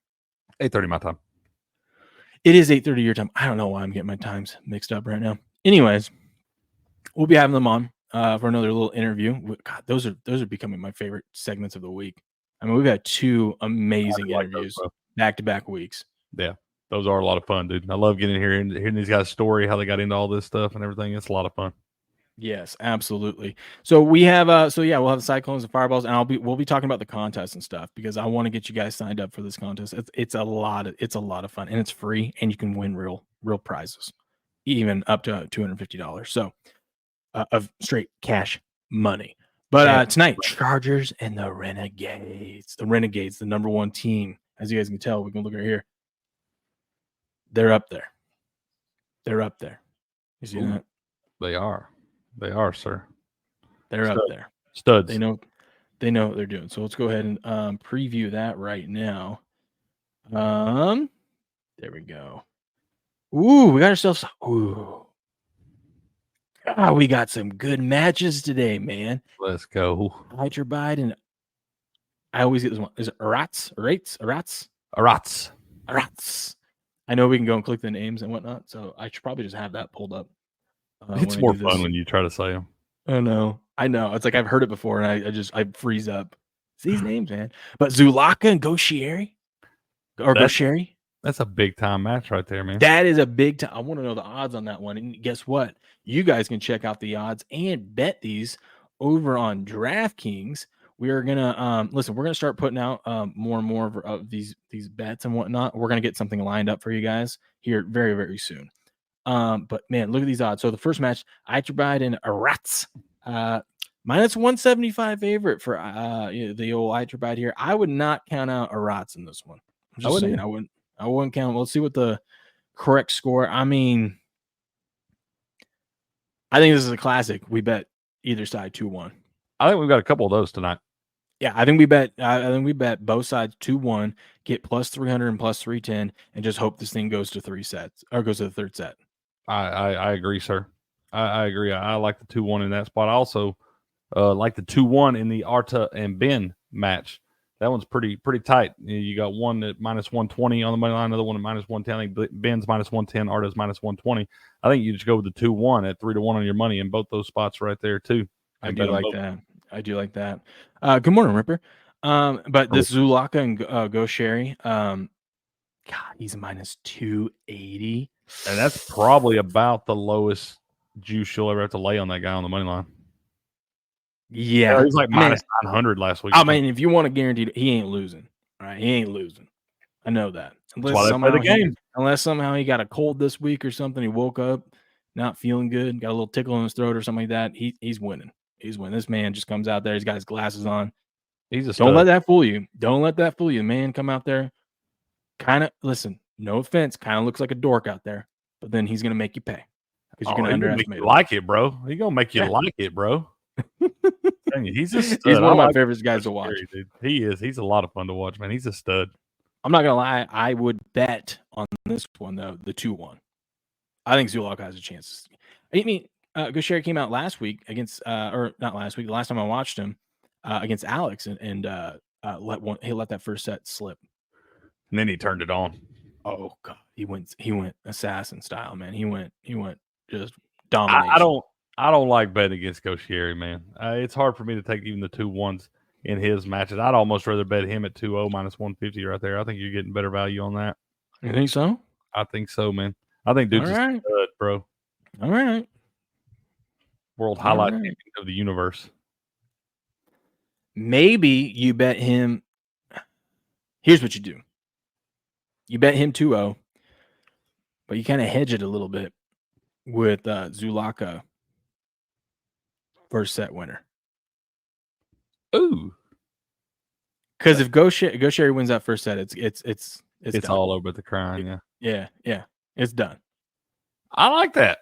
8:30 my time. It is 8:30 your time. I don't know why I'm getting my times mixed up right now. Anyways, we'll be having them on for another little interview. God, those are becoming my favorite segments of the week. I mean, we've had 2 amazing interviews back-to-back weeks. Yeah, those are a lot of fun, dude. I love getting in here and hearing these guys' story, how they got into all this stuff and everything. It's a lot of fun. Yes, absolutely. So we have we'll have the Cyclones and Fireballs, and we'll be talking about the contest and stuff, because I want to get you guys signed up for this contest. It's a lot of fun, and it's free, and you can win real prizes, even up to $250. So of straight cash money. But tonight, Chargers and the Renegades. The Renegades, the number 1 team, as you guys can tell. We can look right here. They're up there. You see that? They are, sir. They're up there. Studs. They know what they're doing. So let's go ahead and preview that right now. There we go. Ooh, we got ourselves. Ooh. We got some good matches today, man. Let's go. Hyderabad and I always get this one. Is it Arats? I know we can go and click the names and whatnot, so I should probably just have that pulled up. It's more fun when you try to say them. Oh no, I know. It's like I've heard it before, and I freeze up. It's these names, man. But Zulaka and Goshieri or Gosheri. That's a big time match right there, man. That is a big time. I want to know the odds on that one. And guess what? You guys can check out the odds and bet these over on DraftKings. We are gonna listen. We're gonna start putting out more and more of these bets and whatnot. We're gonna get something lined up for you guys here very, very soon. But man, look at these odds. So the first match, Hyderabad and Arats, minus 175 favorite for the old Hyderabad here. I would not count out Arats in this one. I'm just saying, I wouldn't count. Let's see what the correct score. I mean, I think this is a classic. We bet either side 2-1. I think we've got a couple of those tonight. Yeah, I think we bet. Both sides 2-1, get plus 300 and plus 310, and just hope this thing goes to 3 sets or goes to the third set. I agree, sir. I agree. I like the 2-1 in that spot. I also like the 2-1 in the Arta and Ben match. That one's pretty tight. You got one at minus 120 on the money line, another one at minus 110. I think Ben's minus 110, Arta's minus 120. I think you just go with the 2-1 at 3-1 on your money in both those spots right there too. I do like that. Good morning, Ripper. But this Zulaka and Gosheri, God, he's minus 280. And that's probably about the lowest juice you'll ever have to lay on that guy on the money line. Yeah, he was like minus 900 last week. I mean, if you want to guarantee, he ain't losing. Right? He ain't losing. I know that. Unless somehow he got a cold this week or something, he woke up not feeling good, got a little tickle in his throat or something like that. He's winning. He's winning. This man just comes out there. He's got his glasses on. He's a stud. Don't let that fool you. Don't let that fool you. Man, come out there. Listen, no offense, kind of looks like a dork out there, but then he's gonna make you pay because you're gonna underestimate him. Like it, bro. He's gonna make you like it, bro. He's a stud. He's one of my favorite guys to watch. Dude. He is. He's a lot of fun to watch, man. He's a stud. I'm not gonna lie. I would bet on this one though, the 2-1. I think Zulaka has a chance. I mean, Gosheri came out last week against, or not last week. The last time I watched him against Alex, and let that first set slip, and then he turned it on. Oh God, he went assassin style, man. He went just domination. I don't like betting against Gosheri, man. It's hard for me to take even the 2-1s in his matches. I'd almost rather bet him at 2-0 minus 150 right there. I think you're getting better value on that. You think so? I think so, man. I think dude's a stud, bro. All right. World highlight champion of the universe. Maybe you bet him. Here's what you do. You bet him 2-0, but you kind of hedge it a little bit with Zulaka first set winner. Ooh. Because if Gosheri wins that first set, it's all over the crying. Yeah. It's done. I like that.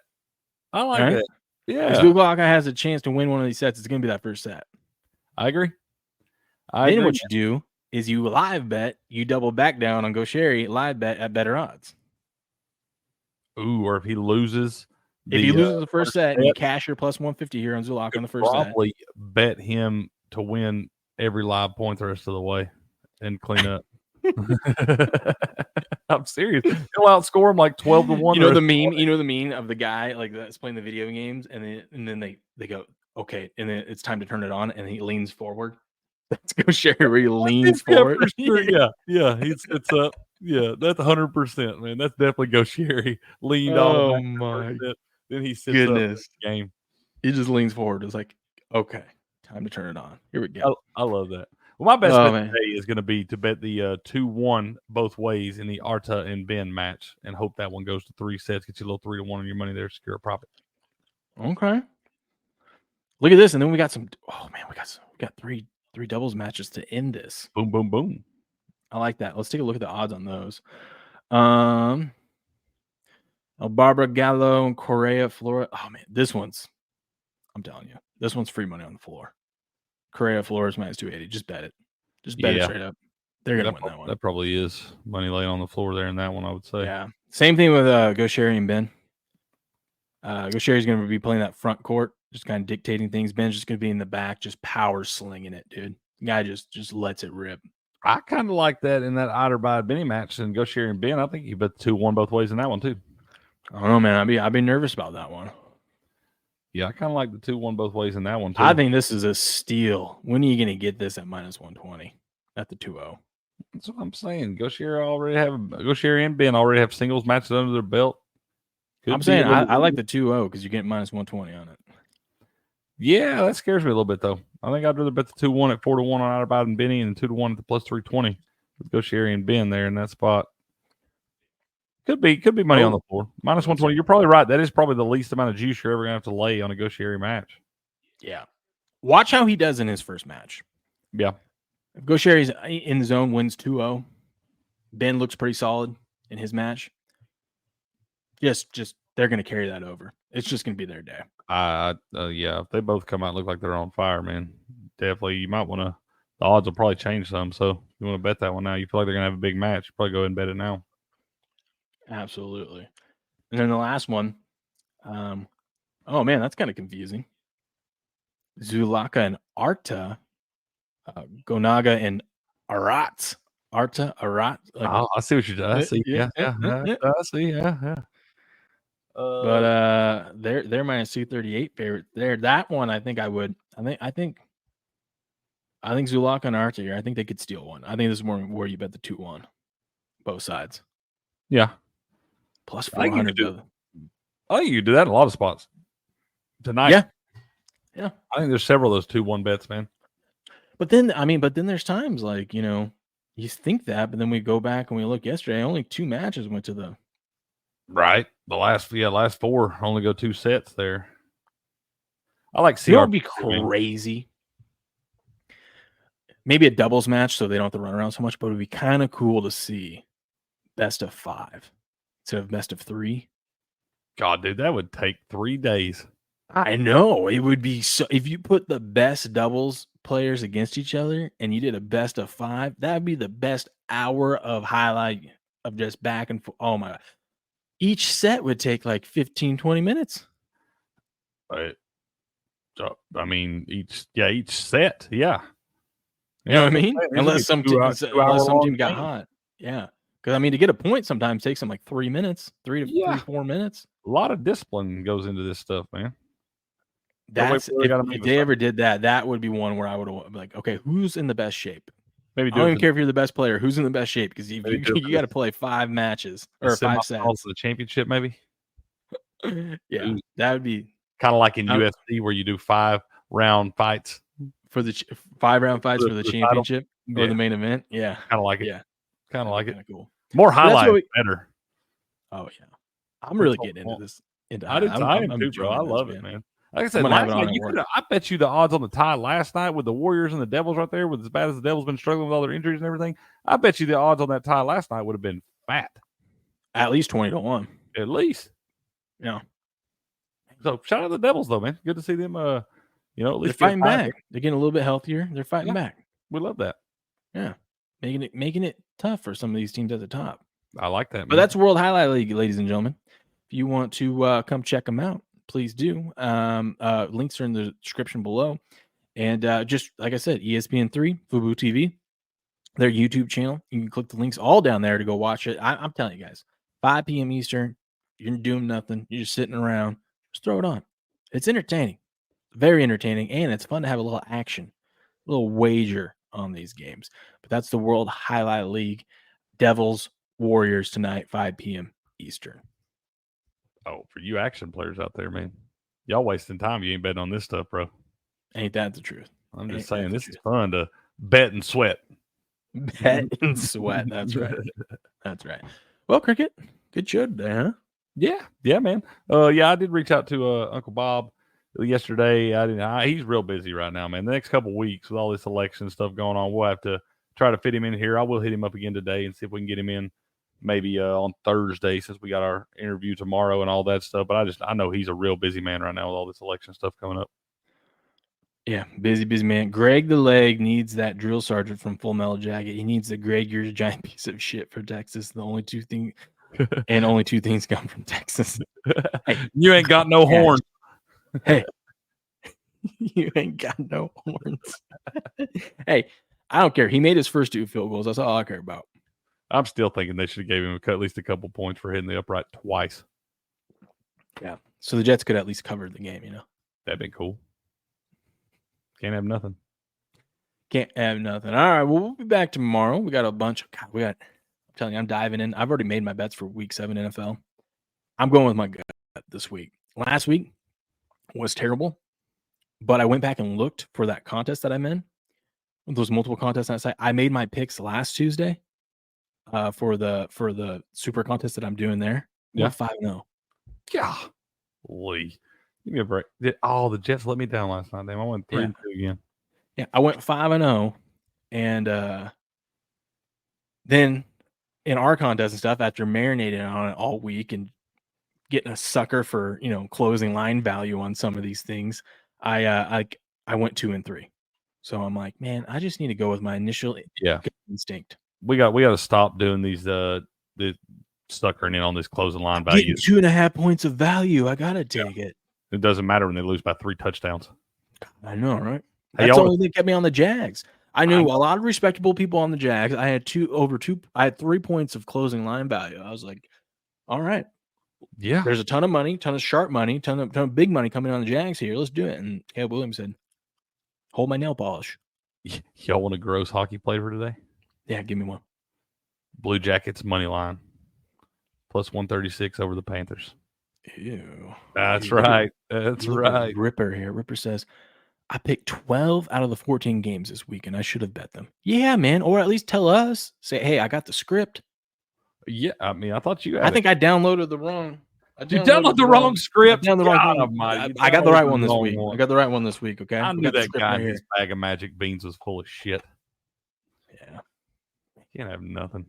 That. Yeah. If Zulaka has a chance to win one of these sets, it's going to be that first set. I agree. Then what you do is you live bet, you double back down on Gosheri, live bet at better odds. Ooh, or if he loses. If he loses the first set, you cash your plus 150 here on Zulaka on the first set. Probably bet him to win every live point the rest of the way and clean up. I'm serious. He'll outscore him like 12-1. You know the meme of the guy like that's playing the video games, and then they go, okay, and then it's time to turn it on, and he leans forward. Let's go share where he leans forward. Sure. Yeah, he sits up. Yeah, that's 100%, man. That's definitely Go Sherry leaned on. Oh my! Then he sits up in the game. He just leans forward. It's like, okay, time to turn it on. Here we go. I love that. Well, my best bet today is going to be to bet the 2-1 both ways in the Arta and Ben match, and hope that one goes to 3 sets. Get you a little 3-1 on your money there, secure a profit. Okay. Look at this, and then we got some. Oh man, we got three doubles matches to end this. Boom, boom, boom. I like that. Let's take a look at the odds on those. Barbara Gallo and Correa Flora. Oh man, I'm telling you, this one's free money on the floor. Correa Flores minus 280. Just bet it. Just bet it straight up. They're gonna win that one. That probably is money laying on the floor there in that one, I would say. Yeah. Same thing with Gosheri and Ben. Gosheri's gonna be playing that front court, just kind of dictating things. Ben's just gonna be in the back, just power slinging it, dude. Guy just lets it rip. I kind of like that in that Hyderabad Benny match and Gosheri and Ben. I think you bet 2-1 both ways in that one too. I don't know, man. I'd be nervous about that one. Yeah, I kind of like the 2-1 both ways in that one too. I think this is a steal. When are you going to get this at -120 at the 2-0? That's what I'm saying. Gosher and Ben already have singles matches under their belt. I'm saying I like the 2-0 because you're getting -120 on it. Yeah, that scares me a little bit though. I think I'd rather bet the 2-1 at 4-1 on Outerbite and Benny and 2-1 at the +320 with Gosher and Ben there in that spot. Could be money on the floor. -120. You're probably right. That is probably the least amount of juice you're ever gonna have to lay on a Gosher match. Yeah. Watch how he does in his first match. Yeah. If Gosher's in the zone, wins 2-0. Ben looks pretty solid in his match. Just they're going to carry that over. It's just going to be their day. Yeah. If they both come out and look like they're on fire, man, definitely you might want to. The odds will probably change some. So if you want to bet that one now, you feel like they're going to have a big match, probably go ahead and bet it now. Absolutely. And then the last one. Oh man, that's kind of confusing. Zulaka and Arta. Gonaga and Arat. Arta, Arat. I see what you're doing. I see. Yeah. I see. Yeah. But they're -238 favorite there. That one, I think Zulaka and Arta here. I think they could steal one. I think this is more where you bet the 2-1, both sides. Yeah. Plus I think you 400. could do that in a lot of spots tonight. Yeah. I think there's several of those 2-1 bets, man. But then there's times like, you think that, but then we go back and we look yesterday, only 2 matches went to the right. The last 4 only go 2 sets there. I like CR. It would be crazy. Maybe a doubles match so they don't have to run around so much, but it would be kind of cool to see best of 5 instead of best of 3. God, dude, that would take 3 days. I know. It would be so if you put the best doubles players against each other and you did a best of 5, that would be the best hour of highlight of just back and forth. Oh my God. Each set would take like 15-20 minutes. Right. So, I mean, each set, yeah. You know what I mean? Unless some team got hot. Yeah. Because, to get a point sometimes takes them like 3 minutes, 3 to 4 minutes. A lot of discipline goes into this stuff, man. If they ever did that, that would be one where I would be like, okay, who's in the best shape? Maybe I don't even care if you're the best player. Who's in the best shape? Because you got to play 5 matches or 5 sets. For the championship, maybe. Yeah, that would be kind of like in UFC where you do 5-round fights for the 5-round fights for the championship or the main event. Yeah, kind of like it. Yeah, kind of like it. Cool. More highlights, better. Oh yeah, I'm really getting into this. I am too, bro. I love it, man. Like I said, last night, I bet you the odds on the tie last night with the Warriors and the Devils right there, with as bad as the Devils been struggling with all their injuries and everything. I bet you the odds on that tie last night would have been fat. At least 20-1. At least. Yeah. So shout out to the Devils though, man. Good to see them. At least they're fighting back. They're getting a little bit healthier. They're fighting back. We love that. Yeah. Making it tough for some of these teams at the top. I like that. But that's World Highlight League, ladies and gentlemen. If you want to come check them out, please do. Links are in the description below. And just like I said, ESPN3, FUBO TV, their YouTube channel. You can click the links all down there to go watch it. I'm telling you guys, 5 p.m. Eastern, you're doing nothing. You're just sitting around. Just throw it on. It's entertaining. Very entertaining. And it's fun to have a little action, a little wager on these games. But that's the World Highlight League. Devils, Warriors tonight, 5 p.m. Eastern. Oh, for you action players out there, man. Y'all wasting time. You ain't betting on this stuff, bro. Ain't that the truth? I'm just saying, this is fun to bet and sweat. Bet and sweat. That's right. That's right. Well, Cricket, good show today, huh? Yeah, man. I did reach out to Uncle Bob yesterday. He's real busy right now, man. The next couple weeks with all this election stuff going on, we'll have to try to fit him in here. I will hit him up again today and see if we can get him in maybe on Thursday, since we got our interview tomorrow and all that stuff. But I know he's a real busy man right now with all this election stuff coming up. Yeah, busy man. Greg the Leg needs that drill sergeant from Full Metal Jacket. He needs the Greg, you're a giant piece of shit for Texas. The only two things, and only 2 things come from Texas. Hey, you ain't got no horns. Hey, you ain't got no horns. Hey, I don't care. He made his first 2 field goals. That's all I care about. I'm still thinking they should have gave him at least a couple points for hitting the upright twice. Yeah. So the Jets could at least cover the game, That'd be cool. Can't have nothing. Can't have nothing. All right. Well, we'll be back tomorrow. We got a bunch of, I'm telling you, I'm diving in. I've already made my bets for week 7 NFL. I'm going with my gut this week. Last week was terrible, but I went back and looked for that contest that I'm in. Those multiple contests on that site. I made my picks last Tuesday for the super contest that I'm doing there. Yeah. 5-0. Yeah. Boy. Give me a break. The Jets let me down last night. Damn, I went 3-2 again. Yeah, I went 5-0, and then in our contest and stuff, after marinating on it all week and getting a sucker for closing line value on some of these things, I went 2-3. So I'm like, man, I just need to go with my initial instinct. We got to stop doing these the suckering in on this closing line value. 2.5 points of value. I gotta take it. It doesn't matter when they lose by 3 touchdowns. I know, right? That's the only thing that kept me on the Jags. I knew a lot of respectable people on the Jags. I had 3 points of closing line value. I was like, all right. Yeah. There's a ton of money, ton of sharp money, ton of big money coming on the Jags here. Let's do it. And Caleb Williams said, hold my nail polish. Y'all want a gross hockey play for today? Yeah, give me one. Blue Jackets money line. Plus 136 over the Panthers. Ew. That's right. That's right. Ripper here. Ripper says, I picked 12 out of the 14 games this week, and I should have bet them. Yeah, man. Or at least tell us. Say, hey, I got the script. Yeah, I mean, I thought you had I think I downloaded the wrong. You downloaded the wrong script. I got the right one this week. I got the right one this week, okay? I knew that guy in his bag of magic beans was full of shit. Yeah. Can't have nothing.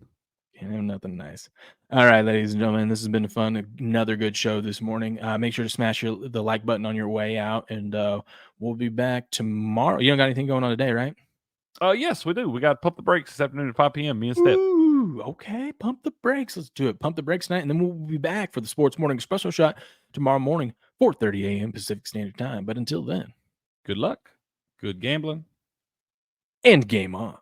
Can't have nothing nice. All right, ladies and gentlemen, this has been fun. Another good show this morning. Make sure to smash the like button on your way out, and we'll be back tomorrow. You don't got anything going on today, right? Yes, we do. We got Pump the Brakes this afternoon at 5 p.m. Me and Steph. Ooh, okay. Pump the brakes. Let's do it. Pump the brakes tonight, and then we'll be back for the Sports Morning Espresso Shot tomorrow morning, 4:30 a.m. Pacific Standard Time. But until then, good luck, good gambling, and game on.